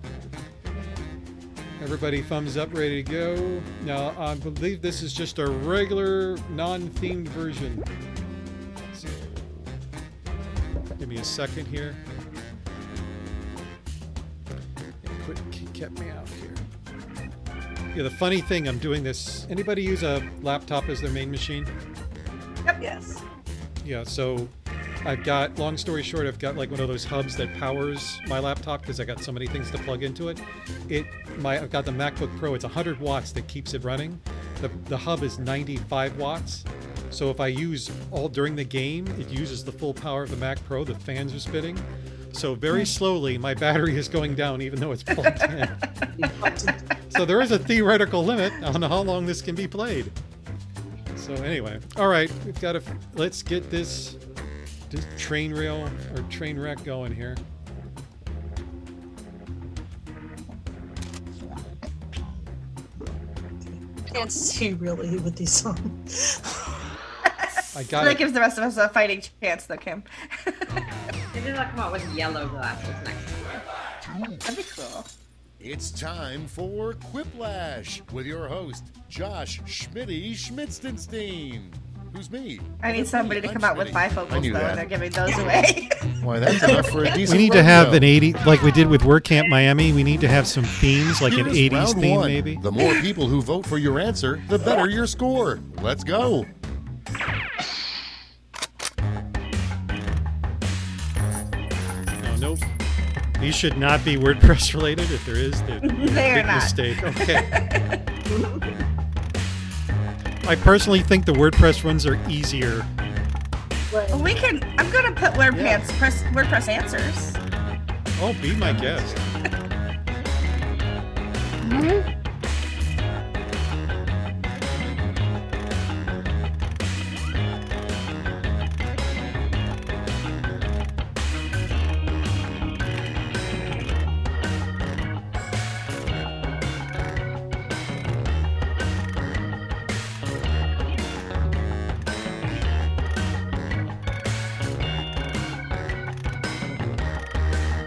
Speaker 1: Everybody, thumbs up, ready to go. Now, I believe this is just a regular, non-themed version. So, give me a second here. Kept me out here. Yeah, the funny thing, I'm doing this. Anybody use a laptop as their main machine?
Speaker 7: Yes.
Speaker 1: Yeah, so I've got, long story short, I've got like one of those hubs that powers my laptop because I got so many things to plug into it. I've got the MacBook Pro, it's 100 watts that keeps it running. The hub is 95 watts. So if I use all during the game, it uses the full power of the Mac Pro, the fans are spinning. So very slowly, my battery is going down even though it's plugged in. So there is a theoretical limit on how long this can be played. So anyway, all right, let's get this train wreck going here.
Speaker 4: Can't see really with these songs.
Speaker 1: I got
Speaker 8: That
Speaker 1: it.
Speaker 8: gives the rest of us a fighting chance, though, Kim.
Speaker 2: They did not come out with yellow glasses next time.
Speaker 8: That'd be cool.
Speaker 10: It's time for Quiplash with your host, Josh Schmitty Schmitzenstein. Who's me?
Speaker 8: I need somebody to
Speaker 10: I'm
Speaker 8: come out with
Speaker 10: Schmitty. I
Speaker 8: bifocals,
Speaker 10: knew
Speaker 8: though,
Speaker 10: that.
Speaker 8: and they're giving those away.
Speaker 10: Why, that's enough for a decent
Speaker 1: We need to have
Speaker 10: rodeo.
Speaker 1: an 80, like we did with WordCamp Miami. We need to have some themes, like an
Speaker 10: Here's
Speaker 1: 80s
Speaker 10: round
Speaker 1: theme,
Speaker 10: one.
Speaker 1: maybe.
Speaker 10: The more people who vote for your answer, the better your score. Let's go.
Speaker 1: Oh, nope. These should not be WordPress related. If there is, they're
Speaker 8: They are
Speaker 1: big
Speaker 8: not.
Speaker 1: mistake. Okay. I personally think the WordPress ones are easier.
Speaker 8: We can. I'm gonna put WordPress answers.
Speaker 1: Oh, be my guest.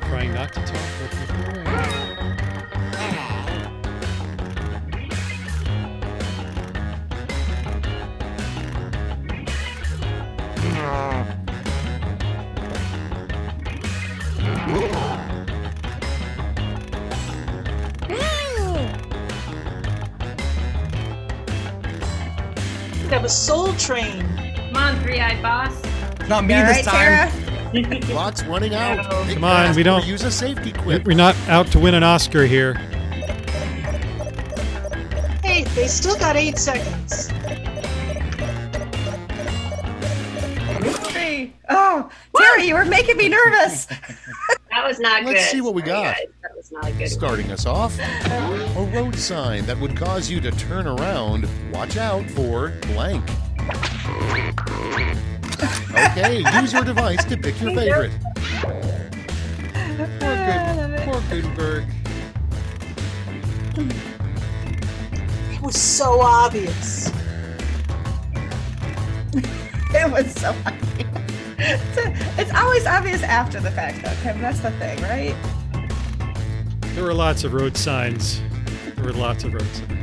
Speaker 1: Trying not to talk. But
Speaker 4: That was Soul Train.
Speaker 2: Come on, three-eyed boss.
Speaker 9: Not me
Speaker 8: All
Speaker 9: this
Speaker 8: right,
Speaker 9: time.
Speaker 8: Tara?
Speaker 10: Clock's running out. Take
Speaker 1: Come on,
Speaker 10: fast
Speaker 1: we
Speaker 10: or
Speaker 1: don't-
Speaker 10: use a safety quip.
Speaker 1: we're not out to win an Oscar here.
Speaker 4: Hey, they still got 8 seconds.
Speaker 8: 3, Terry. Oh, Terry, you were making me nervous.
Speaker 5: That was not good.
Speaker 10: Let's see what we
Speaker 5: Sorry,
Speaker 10: got.
Speaker 5: guys. That was not a good
Speaker 10: Starting us off, a road sign that would cause you to turn around. Watch out for blank. Okay, use your device to pick your favorite.
Speaker 1: Poor Gutenberg.
Speaker 4: It was so obvious.
Speaker 8: It was so obvious. It's always obvious after the fact, though, Kim. That's the thing, right?
Speaker 1: There were lots of road signs. There were lots of road signs.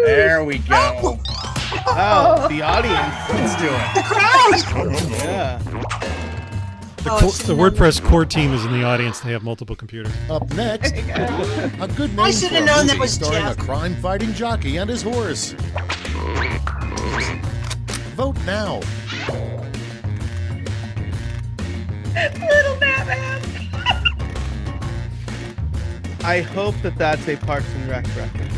Speaker 9: There we go.
Speaker 3: Oh, the audience.
Speaker 9: Let's do it.
Speaker 4: The crowd.
Speaker 3: Yeah.
Speaker 1: The WordPress core team is in the audience. They have multiple computers.
Speaker 10: Up next, a good name
Speaker 4: I
Speaker 10: for
Speaker 4: should
Speaker 10: a
Speaker 4: have known that
Speaker 10: movie
Speaker 4: was
Speaker 10: starring
Speaker 4: Jeff.
Speaker 10: a crime-fighting jockey and his horse. Vote now.
Speaker 8: Little Batman.
Speaker 3: I hope that that's a Parks and Rec reference.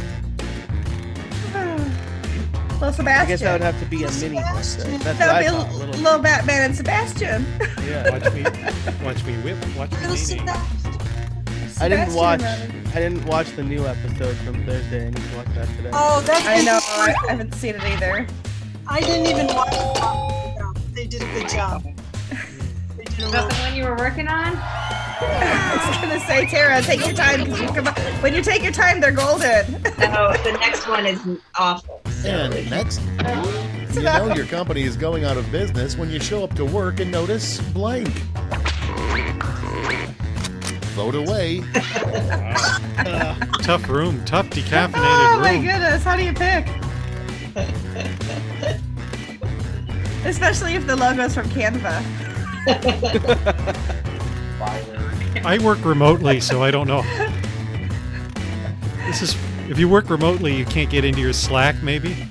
Speaker 8: Little Sebastian.
Speaker 3: I guess that would have to be a mini horse. That's what
Speaker 8: That
Speaker 3: I
Speaker 8: would
Speaker 3: thought.
Speaker 8: be
Speaker 3: Little,
Speaker 8: little Batman and Sebastian.
Speaker 3: yeah.
Speaker 1: Watch me whip. Watch me
Speaker 4: Little
Speaker 1: meanie.
Speaker 3: I didn't
Speaker 8: Sebastian
Speaker 3: watch.
Speaker 8: rather.
Speaker 3: I didn't watch the new episode from Thursday. I need to watch that today.
Speaker 4: Oh, that's.
Speaker 8: I know. I haven't seen it either.
Speaker 4: I didn't even watch it. They did a good job. They did a
Speaker 2: Is that
Speaker 4: real.
Speaker 2: the one you were working on?
Speaker 8: I was gonna say, Tara, take your time because when you take your time, they're golden.
Speaker 5: No, the next one is awful.
Speaker 10: And next, you know your company is going out of business when you show up to work and notice blank. Vote away.
Speaker 1: Tough room. Tough decaffeinated
Speaker 8: Oh
Speaker 1: room.
Speaker 8: my goodness, how do you pick? Especially if the logo's from Canva.
Speaker 1: I work remotely, so I don't know. This is if you work remotely, you can't get into your Slack. Maybe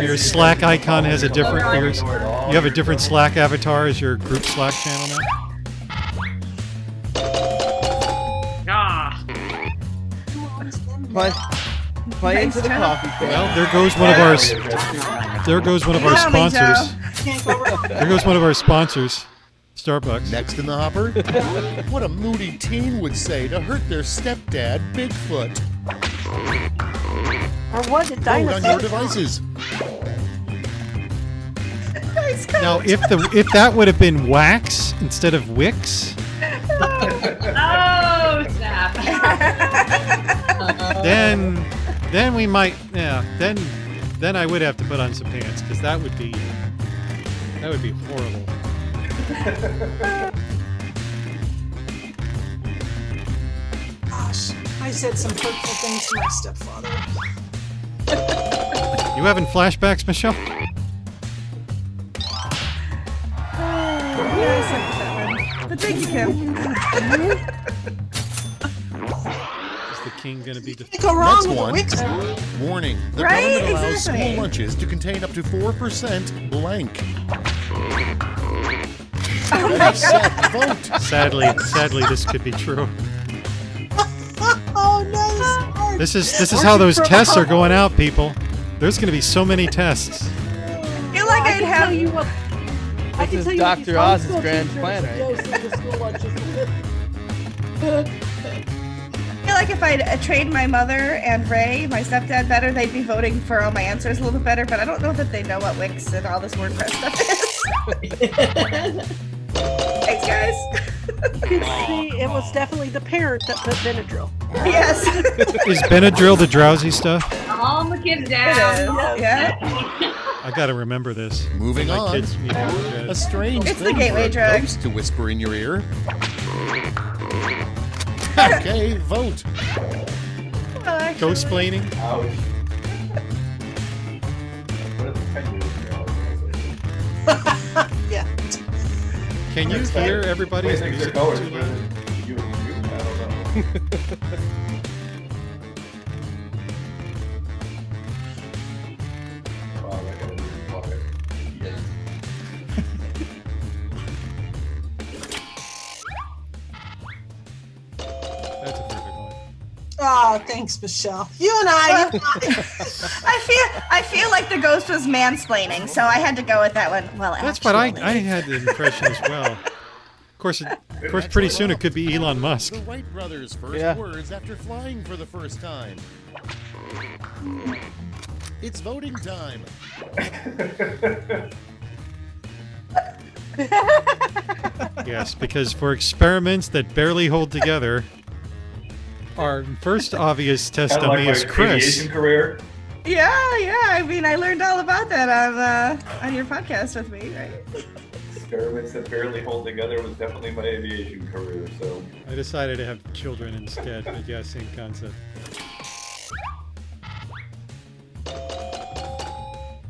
Speaker 1: your Slack icon has a different. You have a different Slack avatar as your group Slack channel now.
Speaker 2: Ah.
Speaker 3: Play into the coffee cup.
Speaker 1: Well, there goes one of our. There goes one of our
Speaker 8: Tell me,
Speaker 1: sponsors.
Speaker 4: Can't go wrong.
Speaker 1: There goes one of our sponsors, Starbucks.
Speaker 10: Next in the hopper, what a moody teen would say to hurt their stepdad, Bigfoot.
Speaker 7: Or what did
Speaker 10: Vote on your
Speaker 7: dinosaurs?
Speaker 10: devices.
Speaker 8: Nice coat.
Speaker 1: Now, if that would have been wax instead of Wix,
Speaker 2: Oh, snap.
Speaker 1: then we might. Yeah. Then I would have to put on some pants because that would be horrible.
Speaker 4: Gosh, I said some hurtful things to my stepfather.
Speaker 1: You having flashbacks, Michelle?
Speaker 8: Yeah, I suck at that one. But thank you, Kim.
Speaker 1: Is the king going to be
Speaker 4: Can't go wrong
Speaker 10: Next
Speaker 4: with
Speaker 10: one.
Speaker 4: a Wix.
Speaker 10: Warning, the
Speaker 8: Right?
Speaker 10: government allows
Speaker 8: Exactly.
Speaker 10: school lunches to contain up to 4% blank. Set, vote.
Speaker 1: Sadly, this could be true.
Speaker 4: Oh no, this is hard.
Speaker 1: This is how those tests are going out, people. There's going to be so many tests.
Speaker 8: I feel like I'd have
Speaker 7: you what. I
Speaker 3: This
Speaker 7: can
Speaker 3: is
Speaker 7: tell you what these
Speaker 3: Dr. Oz's
Speaker 7: homeschool
Speaker 3: grand
Speaker 7: teachers
Speaker 3: plan, right?
Speaker 7: do since the school lunches.
Speaker 8: I feel like if I'd trained my mother and Ray, my stepdad, better, they'd be voting for all my answers a little better, but I don't know that they know what Wix and all this WordPress stuff is. Thanks, guys.
Speaker 7: See, it was definitely the parent that put Benadryl.
Speaker 8: Yes.
Speaker 1: Is Benadryl the drowsy stuff?
Speaker 2: Calm the kids
Speaker 8: It
Speaker 2: down.
Speaker 8: is. Yeah.
Speaker 1: I got to remember this.
Speaker 10: Moving
Speaker 1: My
Speaker 10: on,
Speaker 1: kids need to look at
Speaker 10: a
Speaker 1: it.
Speaker 10: strange
Speaker 8: It's the
Speaker 10: thing
Speaker 8: gateway
Speaker 10: for a
Speaker 8: drug.
Speaker 10: ghost to whisper in your ear. Okay, vote.
Speaker 8: Well, actually,
Speaker 1: Ghostplaining?
Speaker 6: Ouch. What if the
Speaker 4: Yeah.
Speaker 1: Can you hear everybody's
Speaker 6: Wait,
Speaker 1: music?
Speaker 6: they're colors,
Speaker 1: too
Speaker 6: but
Speaker 1: loud?
Speaker 6: you and you, I don't know. Wow, I gotta do water. Yes.
Speaker 1: That's a
Speaker 4: Oh, thanks, Michelle. You and I.
Speaker 8: I feel like the ghost was mansplaining, so I had to go with that one. Well,
Speaker 1: That's what I had the impression as well. Of course, pretty soon it could be Elon Musk.
Speaker 10: The Wright brothers' first words after flying for the first time. It's voting time.
Speaker 1: Yes, because for experiments that barely hold together, our first obvious test
Speaker 6: Kinda like
Speaker 1: dummy
Speaker 6: my
Speaker 1: is Chris.
Speaker 6: aviation career.
Speaker 8: Yeah. I mean, I learned all about that on your podcast with me, right?
Speaker 6: Experiments that barely hold together was definitely my aviation career. So
Speaker 1: I decided to have children instead, but yeah, same concept.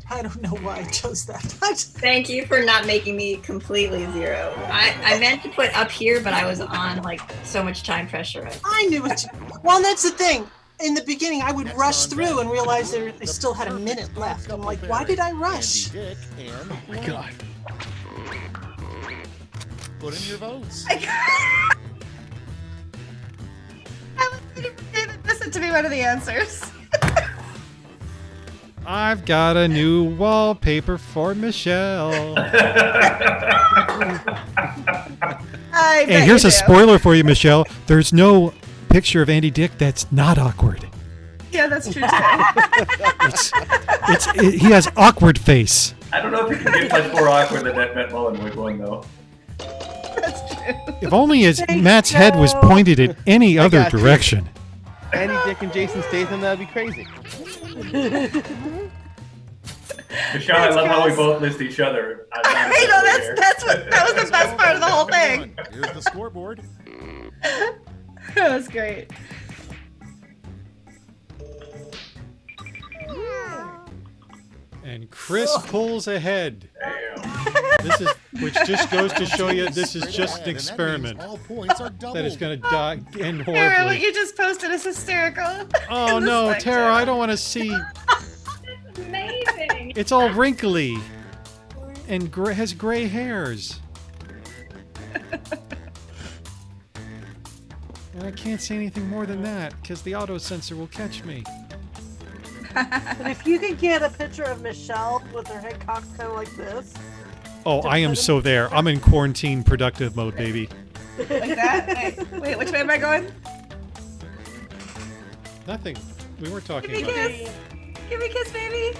Speaker 4: I don't know why I chose that.
Speaker 5: Thank you for not making me completely zero. I meant to put up here, but I was on like so much time pressure.
Speaker 4: I knew it. Well, that's the thing. In the beginning, I would rush through and realize they still had a minute left. I'm like, why did I rush?
Speaker 10: Oh my God. Put in your votes.
Speaker 8: I was waiting for David Bisset to be one of the answers.
Speaker 1: I've got a new wallpaper for Michelle. And here's a spoiler for you, Michelle. There's no picture of Andy Dick that's not awkward.
Speaker 8: Yeah, that's true too.
Speaker 1: He has awkward face.
Speaker 6: I don't know if you can get much more awkward than that Matt Mullenweg one, though.
Speaker 8: That's true.
Speaker 1: If only Matt's head was pointed in any other direction.
Speaker 3: Andy Dick and Jason Statham, that'd be crazy.
Speaker 6: Michelle, I love how we both list each other.
Speaker 8: I know that was the best part of the whole thing.
Speaker 10: Here's the scoreboard.
Speaker 8: That was great.
Speaker 1: And Chris pulls ahead. Which just goes to show you this is just an experiment.
Speaker 10: All points are
Speaker 1: That is going to end
Speaker 8: Tara, what
Speaker 1: horribly.
Speaker 8: you just posted is hysterical.
Speaker 1: Oh no, Tara, I don't want to see.
Speaker 2: It's amazing.
Speaker 1: It's all wrinkly and has gray hairs. And I can't say anything more than that because the auto sensor will catch me.
Speaker 7: But if you could get a picture of Michelle with her head cocked kind of like this.
Speaker 1: Oh, I am so there. I'm in quarantine productive mode, baby.
Speaker 8: Like that? Wait, which way am I going?
Speaker 1: Nothing. We weren't talking
Speaker 8: Give me
Speaker 1: about
Speaker 8: a kiss. Give me a kiss, baby.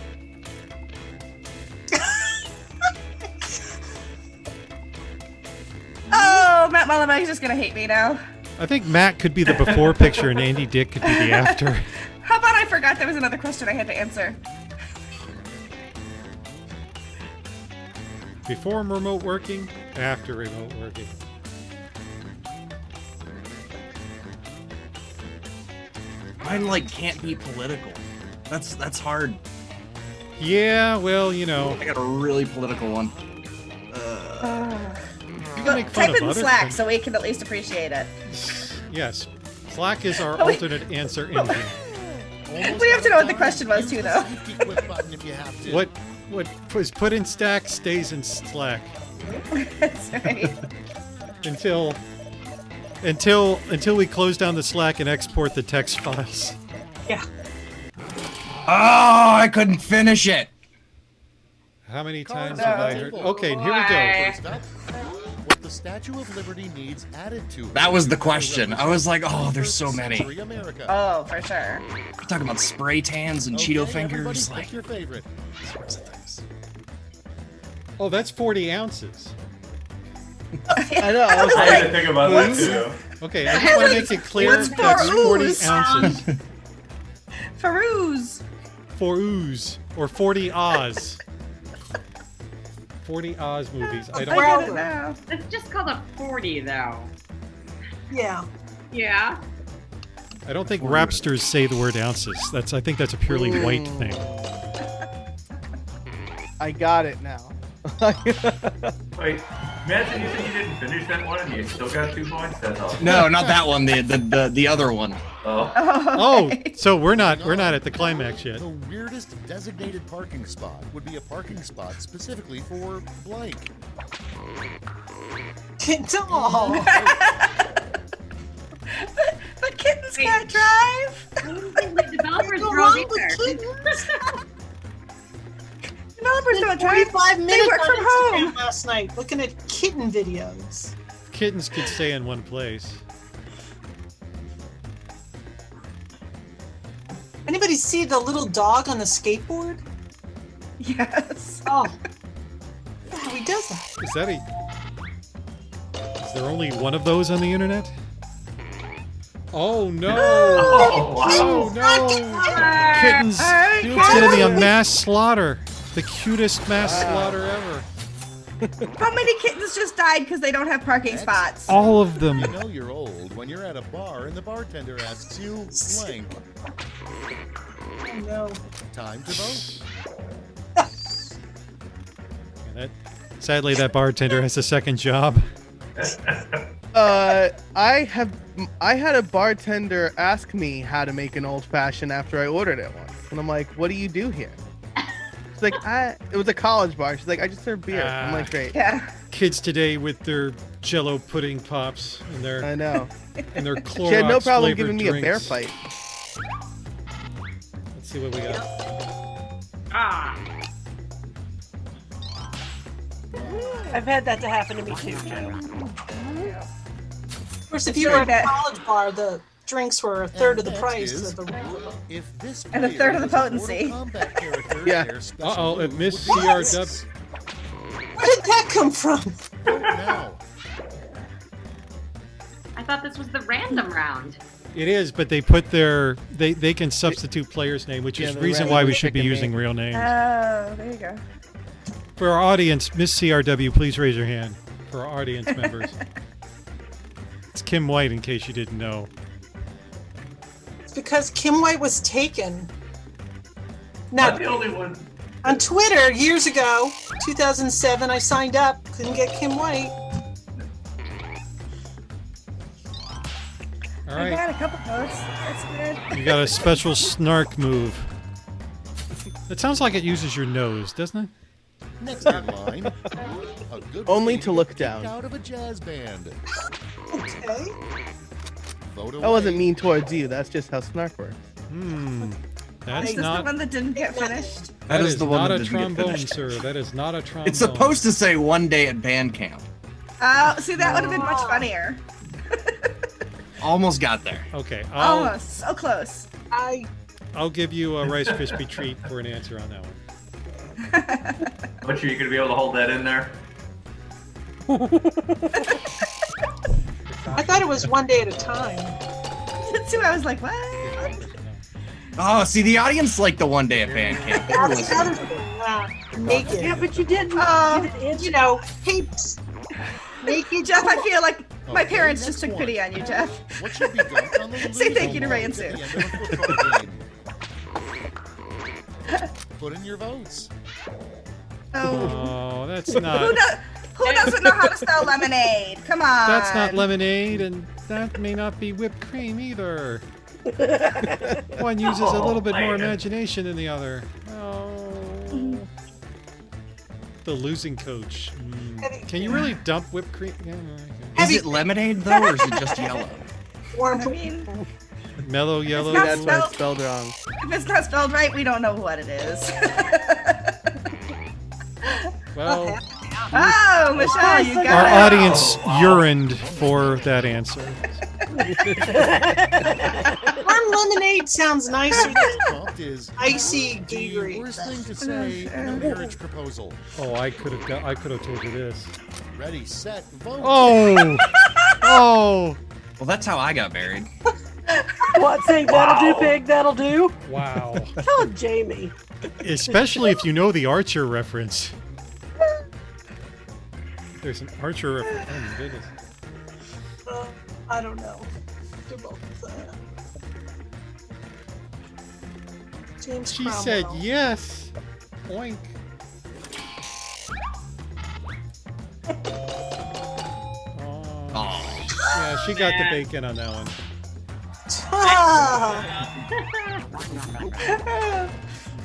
Speaker 8: Oh, Matt Mullenweg's just gonna hate me now.
Speaker 1: I think Matt could be the before picture and Andy Dick could be the after.
Speaker 8: How about I forgot there was another question I had to answer?
Speaker 1: Before remote working, after remote working.
Speaker 9: Mine can't be political. That's hard.
Speaker 1: Yeah, well, you know.
Speaker 9: I got a really political one.
Speaker 1: You can make fun
Speaker 8: Type
Speaker 1: of
Speaker 8: in
Speaker 1: other
Speaker 8: Slack
Speaker 1: things.
Speaker 8: so we can at least appreciate it.
Speaker 1: Yes. Slack is our alternate answer engine.
Speaker 8: We have to know what the question was too, though.
Speaker 1: What was put in Stack stays in Slack.
Speaker 8: That's right.
Speaker 1: Until we close down the Slack and export the text files.
Speaker 4: Yeah.
Speaker 9: Oh, I couldn't finish it.
Speaker 1: How many times have I heard? Okay, here we go.
Speaker 10: First up, what the Statue of Liberty needs added to it.
Speaker 9: That was the question. I was like, oh, there's so many.
Speaker 10: America.
Speaker 8: Oh, for sure.
Speaker 9: We're talking about spray tans and Cheeto fingers.
Speaker 10: Pick your favorite.
Speaker 1: Oh, that's 40 ounces.
Speaker 3: I know. I was
Speaker 6: I had to
Speaker 3: like,
Speaker 6: think about that too.
Speaker 1: Okay, I just want to make it clear
Speaker 8: What's
Speaker 1: that's 40
Speaker 8: ooze?
Speaker 1: ounces.
Speaker 8: Farouz.
Speaker 1: For ooze. Or 40 Oz. 40 Oz movies. I
Speaker 8: I
Speaker 1: don't
Speaker 8: get it now.
Speaker 2: It's just called a 40, though.
Speaker 4: Yeah.
Speaker 2: Yeah.
Speaker 1: I don't think rapsters say the word ounces. I think that's a purely white thing.
Speaker 3: I got it now.
Speaker 6: Wait, imagine you said you didn't finish that one and you still got 2 points? That's awesome.
Speaker 9: No, not that one. The other one.
Speaker 6: Oh.
Speaker 1: Oh, so we're not at the climax yet.
Speaker 10: The weirdest designated parking spot would be a parking spot specifically for blank.
Speaker 4: Oh.
Speaker 8: But kittens can't drive. Neighbors don't drive.
Speaker 4: 45
Speaker 8: They
Speaker 4: minutes
Speaker 8: work
Speaker 4: on
Speaker 8: from
Speaker 4: Instagram
Speaker 8: home.
Speaker 4: last night looking at kitten videos.
Speaker 1: Kittens could stay in one place.
Speaker 4: Anybody see the little dog on the skateboard?
Speaker 8: Yes.
Speaker 4: Oh. How he does that?
Speaker 1: Is that Is there only one of those on the internet? Oh no!
Speaker 6: Oh, wow.
Speaker 1: Oh no! Kittens!
Speaker 8: All right,
Speaker 1: It's gonna be a mass slaughter. The cutest mass slaughter ever.
Speaker 8: How many kittens just died because they don't have parking spots?
Speaker 1: All of them.
Speaker 10: You know you're old when you're at a bar and the bartender asks you blank.
Speaker 4: Oh no.
Speaker 10: Time to vote.
Speaker 1: Sadly, that bartender has a second job.
Speaker 3: I had a bartender ask me how to make an old fashioned after I ordered it once, and I'm like, "What do you do here?" She's like, "It was a college bar." She's like, "I just serve beer." I'm like, "Great."
Speaker 8: Yeah.
Speaker 1: Kids today with their Jello pudding pops and their
Speaker 3: I know.
Speaker 1: and their Clorox
Speaker 3: She had no problem
Speaker 1: flavored
Speaker 3: giving me a bear
Speaker 1: drinks.
Speaker 3: fight.
Speaker 1: Let's see what we got.
Speaker 2: Ah.
Speaker 7: I've had that to happen to me too, Joe.
Speaker 4: Of course, if you were at a college bar, the drinks were a third of the price of the regular.
Speaker 10: If this
Speaker 8: And a third of the
Speaker 10: player is a
Speaker 8: potency.
Speaker 10: Mortal Kombat character,
Speaker 3: Yeah.
Speaker 10: their special
Speaker 1: Uh-oh, it
Speaker 10: move
Speaker 1: missed
Speaker 10: will be
Speaker 1: CRW.
Speaker 10: this.
Speaker 4: Where did that come from?
Speaker 10: Vote now.
Speaker 2: I thought this was the random round.
Speaker 1: It is, but they put they can substitute player's name, which is
Speaker 3: Yeah,
Speaker 1: the
Speaker 3: they
Speaker 1: reason
Speaker 3: rather
Speaker 1: why we
Speaker 3: than
Speaker 1: should be
Speaker 3: pick a
Speaker 1: using
Speaker 3: name.
Speaker 1: real names.
Speaker 8: Oh, there you go.
Speaker 1: For our audience, Miss CRW, please raise your hand. For our audience members. It's Kim White, in case you didn't know.
Speaker 4: It's because Kim White was taken.
Speaker 6: Not
Speaker 4: Now,
Speaker 6: the only one.
Speaker 4: on Twitter years ago, 2007, I signed up, couldn't get Kim White.
Speaker 1: All
Speaker 8: I
Speaker 1: right,
Speaker 8: got a couple posts. That's good.
Speaker 1: you got a special snark move. It sounds like it uses your nose, doesn't it?
Speaker 10: Next in line, a good
Speaker 3: Only
Speaker 10: way
Speaker 3: to look
Speaker 10: get
Speaker 3: down.
Speaker 10: kicked out of a jazz band.
Speaker 4: Okay.
Speaker 10: Vote
Speaker 3: That wasn't
Speaker 10: away.
Speaker 3: mean towards you. That's just how snark works.
Speaker 1: That's
Speaker 8: Is this the
Speaker 1: not.
Speaker 8: one that didn't get finished?
Speaker 9: That is the one
Speaker 1: not
Speaker 9: that
Speaker 1: a
Speaker 9: didn't get
Speaker 1: trombone,
Speaker 9: finished.
Speaker 1: sir. That is not a trombone.
Speaker 9: It's supposed to say one day at band camp.
Speaker 8: Oh, see, that would have been much funnier.
Speaker 9: Almost got there.
Speaker 1: Okay,
Speaker 8: Almost. So close.
Speaker 1: I'll give you a Rice Krispie treat for an answer on that one.
Speaker 6: But you're gonna be able to hold that in there.
Speaker 4: I thought it was one day at a time.
Speaker 8: See, I was like, what?
Speaker 9: Oh, see, the audience liked the one day at band camp. They were
Speaker 4: That's
Speaker 9: listening.
Speaker 4: another thing. Naked.
Speaker 7: Yeah, but you didn't.
Speaker 8: Oh,
Speaker 7: you didn't answer.
Speaker 4: You know, peeps. Naked.
Speaker 8: Jeff, I feel like my
Speaker 10: Okay,
Speaker 8: parents
Speaker 10: next
Speaker 8: just took
Speaker 10: one.
Speaker 8: pity on you, Jeff.
Speaker 10: What should be dumped on the
Speaker 8: Say thank
Speaker 10: loser
Speaker 8: you to Ray and
Speaker 10: board at
Speaker 8: Sue.
Speaker 10: the end of a football game? Put in your votes.
Speaker 8: Oh.
Speaker 1: Oh, that's
Speaker 8: Who,
Speaker 1: not.
Speaker 8: who doesn't know how to spell lemonade? Come on.
Speaker 1: That's not lemonade, and that may not be whipped cream either. One uses a little bit more
Speaker 6: man.
Speaker 1: imagination than the other. Oh. The losing coach. Can you really dump whipped cream? Yeah, okay.
Speaker 9: Is it lemonade, though, or is it just yellow?
Speaker 4: Or
Speaker 8: I mean,
Speaker 1: Mellow yellow.
Speaker 8: not
Speaker 3: That's why it's
Speaker 8: spelled-
Speaker 3: spelled wrong.
Speaker 8: if it's not spelled right, we don't know what it is.
Speaker 1: Well,
Speaker 8: Oh, Michelle, you got
Speaker 1: our
Speaker 8: it.
Speaker 1: audience urined for that answer.
Speaker 4: warm lemonade sounds nicer than
Speaker 10: Prompt is
Speaker 4: icy
Speaker 10: the
Speaker 4: Gatorade.
Speaker 10: worst thing to say in a marriage proposal.
Speaker 1: Oh, I could have told you this.
Speaker 10: Ready, set, vote.
Speaker 1: Oh, oh,
Speaker 9: Well, that's how I got married.
Speaker 7: What thing? That'll do, pig. That'll do.
Speaker 1: wow.
Speaker 7: Tell Jamie.
Speaker 1: Especially if you know the Archer reference. There's an Archer reference. Oh my goodness.
Speaker 4: I don't know. They're both, James
Speaker 1: She
Speaker 4: Cromwell.
Speaker 1: said yes. Oink. Oh. Yeah, she got the bacon on that one.
Speaker 4: Ah!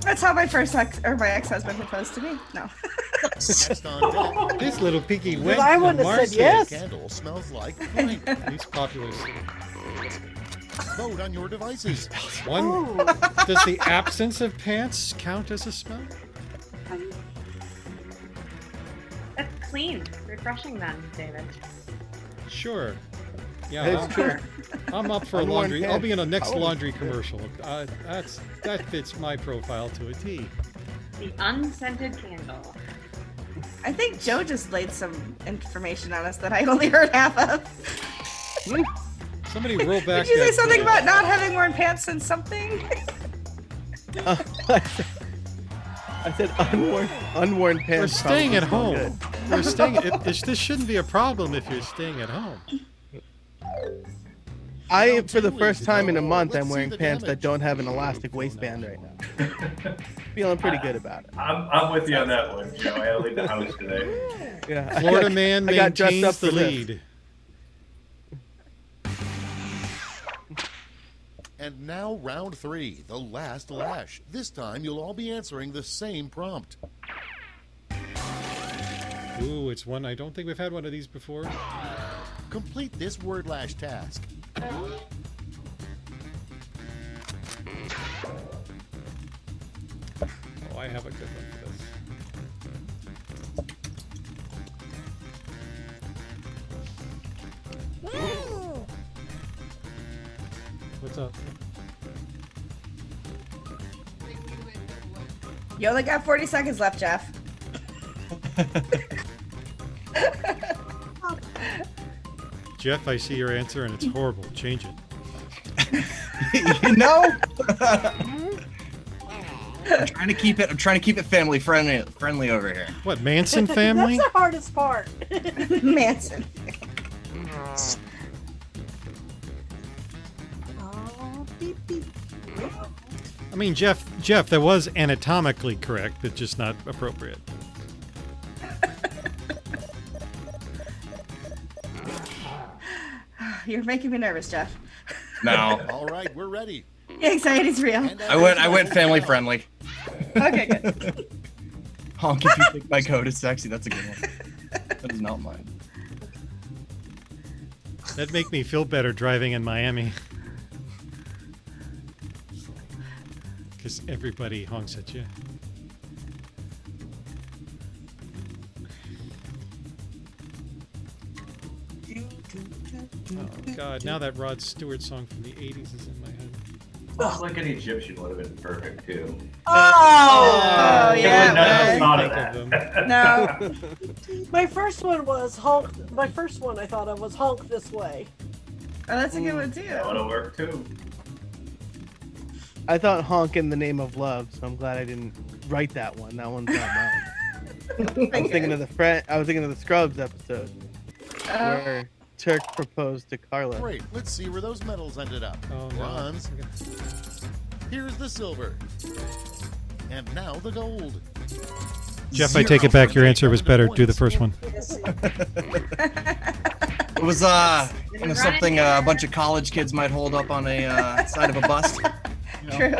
Speaker 8: That's how my ex-husband proposed to me. No.
Speaker 10: Next on deck,
Speaker 1: This little piggy went
Speaker 7: I
Speaker 1: to
Speaker 7: wouldn't have
Speaker 1: Mars.
Speaker 7: said yes.
Speaker 10: candle smells like blank.
Speaker 1: These popular.
Speaker 10: Vote on your devices.
Speaker 1: One. Does the absence of pants count as a smell?
Speaker 2: clean, refreshing then, David.
Speaker 1: Sure. Yeah,
Speaker 3: It's true.
Speaker 1: I'm up for a
Speaker 3: Unworn
Speaker 1: laundry. I'll
Speaker 3: pants.
Speaker 1: be in a next
Speaker 3: Oh.
Speaker 1: laundry commercial. That fits my profile to a T.
Speaker 2: The unscented candle.
Speaker 8: I think Joe just laid some information on us that I only heard half of.
Speaker 1: Somebody roll back.
Speaker 8: Did you say
Speaker 1: that,
Speaker 8: something about not having worn pants since something?
Speaker 3: I said unworn pants.
Speaker 1: We're staying at
Speaker 3: probably
Speaker 1: home.
Speaker 3: smell
Speaker 1: We're staying. This shouldn't be a problem if you're staying at home.
Speaker 3: good. For the first time in a month, I'm wearing pants that don't have an elastic waistband right now. Feeling pretty good about it.
Speaker 6: I'm with you on that one, Joe. I had to leave the house today.
Speaker 3: Yeah.
Speaker 1: Florida man
Speaker 3: I got dressed
Speaker 1: maintains
Speaker 3: up
Speaker 1: the
Speaker 3: for this.
Speaker 1: lead.
Speaker 10: And now round 3, the last lash. This time you'll all be answering the same prompt.
Speaker 1: Ooh, it's one. I don't think we've had one of these before.
Speaker 10: Complete this word lash task.
Speaker 1: Oh, I have a good one for this. What's up?
Speaker 8: You only got 40 seconds left, Jeff.
Speaker 1: Jeff, I see your answer and it's horrible. Change it.
Speaker 9: No. I'm trying to keep it family friendly over here.
Speaker 1: What, Manson family?
Speaker 7: That's the hardest part.
Speaker 8: Manson.
Speaker 7: Oh, beep, beep.
Speaker 1: I mean, Jeff, that was anatomically correct, but just not appropriate.
Speaker 8: You're making me nervous, Jeff.
Speaker 9: No.
Speaker 10: All right, we're ready.
Speaker 8: Anxiety's real.
Speaker 10: And
Speaker 9: I went family friendly.
Speaker 8: Okay, good.
Speaker 9: Honk if you think my code is sexy. That's a good one. That is not mine.
Speaker 1: That'd make me feel better driving in Miami. Because everybody honks at you. Oh god, now that Rod Stewart song from the 80s is in my head.
Speaker 6: Sounds like an Egyptian would have been perfect too.
Speaker 8: Oh, yeah.
Speaker 6: I
Speaker 1: Now
Speaker 6: thought
Speaker 1: I
Speaker 6: of
Speaker 1: think
Speaker 6: that.
Speaker 1: of them.
Speaker 8: No.
Speaker 7: My first one was honk. My first one I thought of was honk this way.
Speaker 8: Oh, that's a good one, too.
Speaker 6: That would have worked too.
Speaker 3: I thought honk in the name of love, so I'm glad I didn't write that one. That one's not mine. I was thinking of the Scrubs episode where Turk proposed to Carla.
Speaker 10: Great, let's see where those medals ended up.
Speaker 1: Oh, no.
Speaker 10: Bronze. Here's the silver. And now the gold.
Speaker 1: Jeff, I take it back. Your answer was better. Do the first one.
Speaker 9: It was something a bunch of college kids might hold up on a side of a bus.
Speaker 8: True.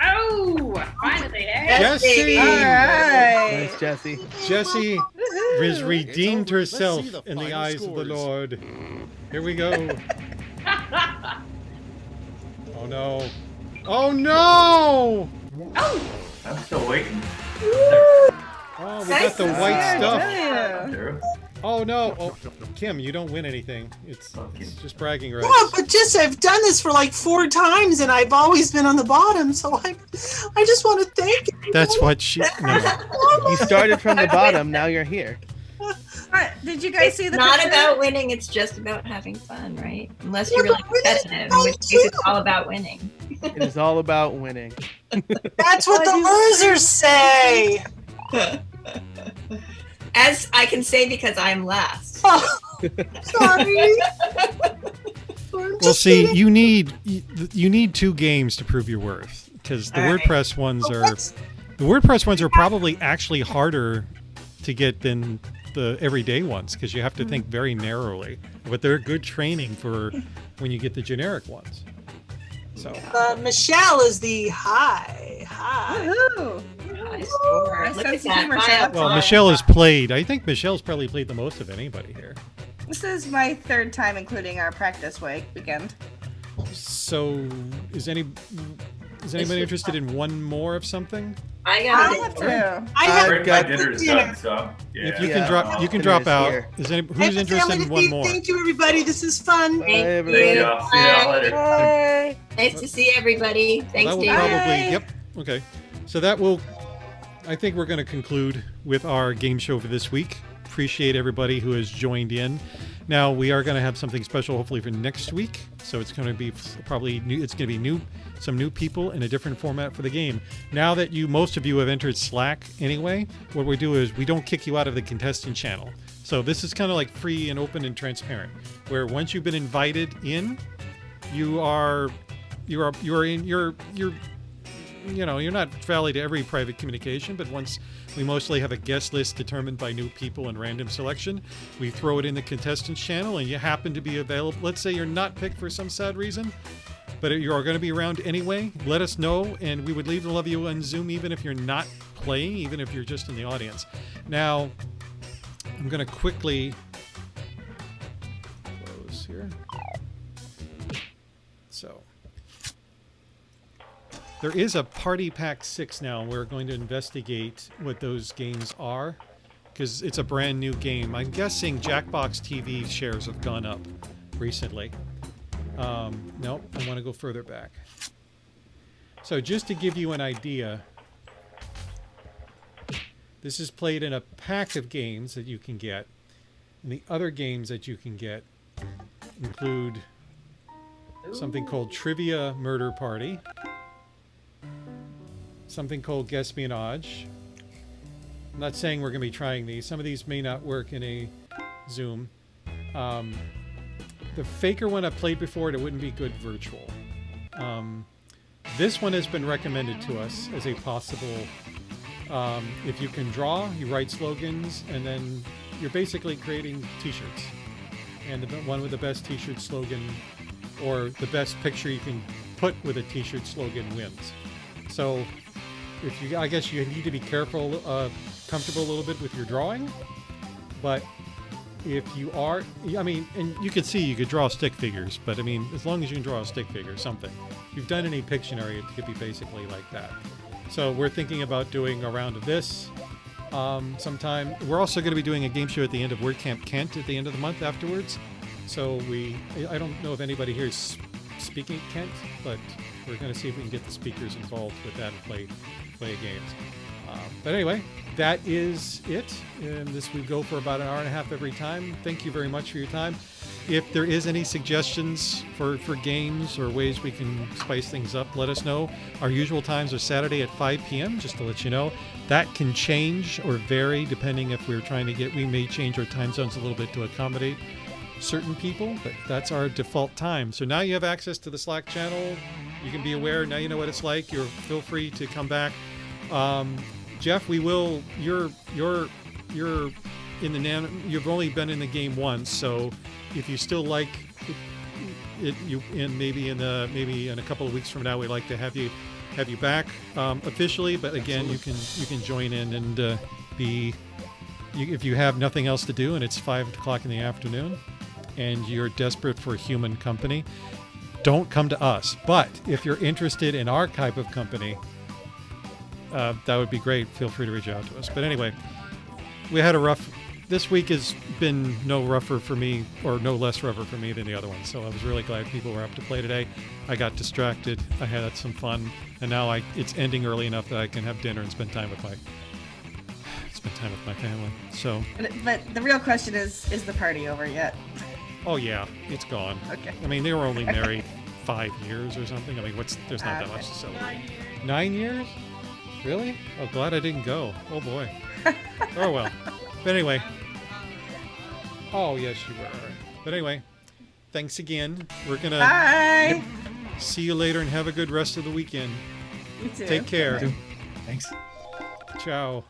Speaker 2: Oh, finally, eh?
Speaker 1: Jesse!
Speaker 8: All right.
Speaker 3: Nice, Jesse.
Speaker 1: Jesse has redeemed
Speaker 10: over. Let's
Speaker 1: herself
Speaker 10: see the
Speaker 1: in the
Speaker 10: final
Speaker 1: eyes of the
Speaker 10: scores.
Speaker 1: Lord. Here we go. Oh no. Oh no!
Speaker 6: I'm still waiting.
Speaker 1: Oh, we got the white stuff.
Speaker 8: Yeah.
Speaker 6: Sure.
Speaker 1: Oh no! Oh, Kim, you don't win anything. It's just bragging rights.
Speaker 4: Well, but just I've done this for like 4 times and I've always been on the bottom, so I just want to thank you.
Speaker 1: That's what she. No.
Speaker 3: You started from the bottom, now you're here.
Speaker 8: Did you guys
Speaker 5: It's
Speaker 8: see the
Speaker 5: not
Speaker 8: picture?
Speaker 5: about winning, it's just about having fun, right? Unless you're really competitive, in which case it's all about winning.
Speaker 3: It is all about winning.
Speaker 4: That's what the losers say.
Speaker 5: As I can say because I'm last.
Speaker 4: Sorry.
Speaker 1: Well, see, you need 2 games to prove your worth because the
Speaker 5: All right.
Speaker 1: WordPress ones are probably actually harder to get than the everyday ones because you have to think very narrowly. But they're good training for when you get the generic ones. So
Speaker 4: Michelle is the high.
Speaker 8: Woohoo.
Speaker 5: I scored.
Speaker 8: Nice
Speaker 5: Look
Speaker 8: sense
Speaker 5: at
Speaker 8: of
Speaker 5: that.
Speaker 8: humor,
Speaker 5: My
Speaker 8: Seth.
Speaker 5: applause.
Speaker 1: well, Michelle has played. I think Michelle's probably played the most of anybody here.
Speaker 8: This is my 3rd time, including our practice weekend.
Speaker 1: So is anybody interested in one more of something?
Speaker 5: I
Speaker 8: I
Speaker 5: got
Speaker 8: have
Speaker 5: it.
Speaker 8: to.
Speaker 4: I have
Speaker 6: My
Speaker 3: got
Speaker 6: dinner is
Speaker 4: dinner.
Speaker 6: done, so yeah.
Speaker 1: If you
Speaker 3: Yeah.
Speaker 1: can drop, you can
Speaker 3: Dinner
Speaker 1: drop
Speaker 3: is
Speaker 1: out.
Speaker 3: here.
Speaker 1: Is any,
Speaker 4: I have
Speaker 1: who's
Speaker 4: a
Speaker 1: interested
Speaker 4: family
Speaker 1: in
Speaker 4: to
Speaker 1: one
Speaker 4: feed.
Speaker 1: more?
Speaker 4: Thank you, everybody. This is fun.
Speaker 3: Bye,
Speaker 5: Thank
Speaker 3: everybody.
Speaker 6: See y'all. See y'all later.
Speaker 8: Bye.
Speaker 5: Nice to see everybody.
Speaker 1: Well,
Speaker 5: Thanks,
Speaker 1: that will
Speaker 5: David.
Speaker 1: probably.
Speaker 8: Bye.
Speaker 1: Yep. Okay. So that will. I think we're going to conclude with our game show for this week. Appreciate everybody who has joined in. Now we are going to have something special, hopefully for next week. So it's going to be probably new. It's going to be some new people in a different format for the game. Now that most of you have entered Slack anyway, what we do is we don't kick you out of the contestant channel. So this is kind of like free and open and transparent, where once you've been invited in, you're not valid to every private communication, but once we mostly have a guest list determined by new people and random selection, we throw it in the contestants channel and you happen to be available. Let's say you're not picked for some sad reason, but you are going to be around anyway. Let us know, and we would leave the love you on Zoom even if you're not playing, even if you're just in the audience. Now, I'm going to quickly close here. So, there is a Party Pack 6 now. We're going to investigate what those games are, because it's a brand new game. I'm guessing Jackbox TV shares have gone up recently. Nope, I want to go further back. So just to give you an idea, this is played in a pack of games that you can get. And the other games that you can get include something called Trivia Murder Party, something called Guesspionage. I'm not saying we're going to be trying these. Some of these may not work in a Zoom. The Faker one I've played before, it wouldn't be good virtual. This one has been recommended to us as a possible, if you can draw, you write slogans, and then you're basically creating t-shirts. And the one with the best t-shirt slogan, or the best picture you can put with a t-shirt slogan, wins. So I guess you need to be careful, comfortable a little bit with your drawing, but if you are, I mean, and you can see you could draw stick figures, but I mean, as long as you can draw a stick figure, something. If you've done any Pictionary, it could be basically like that. So we're thinking about doing a round of this sometime. We're also going to be doing a game show at the end of WordCamp Kent at the end of the month afterwards. So I don't know if anybody here is speaking at Kent, but we're going to see if we can get the speakers involved with that and play games. But anyway, that is it. And this will go for about an hour and a half every time. Thank you very much for your time. If there is any suggestions for games or ways we can spice things up, let us know. Our usual times are Saturday at 5 p.m., just to let you know. That can change or vary depending if we're trying to we may change our time zones a little bit to accommodate certain people, but that's our default time. So now you have access to the Slack channel. You can be aware. Now you know what it's like. Feel free to come back. Jeff, we will. You're in the you've only been in the game once, so if you still like it, maybe in a couple of weeks from now, we'd like to have you back officially. But again, you can join in and if you have nothing else to do and it's 5 o'clock in the afternoon and you're desperate for human company, don't come to us. But if you're interested in our type of company, that would be great. Feel free to reach out to us. But anyway, this week has been no rougher for me, or no less rougher for me than the other one. So I was really glad people were up to play today. I got distracted. I had some fun. And now it's ending early enough that I can have dinner and spend time with my family. So.
Speaker 8: But the real question is the party over yet?
Speaker 1: Oh yeah, it's gone.
Speaker 8: Okay.
Speaker 1: I mean, they were only married 5 years or something. I mean, there's not that much to celebrate. 9 years? Really? Oh, glad I didn't go. Oh boy. Oh well. But anyway. Oh yes, you were. But anyway, thanks again. We're gonna
Speaker 8: Bye.
Speaker 1: see you later and have a good rest of the weekend.
Speaker 8: You too.
Speaker 1: Take care.
Speaker 9: Thanks.
Speaker 1: Ciao.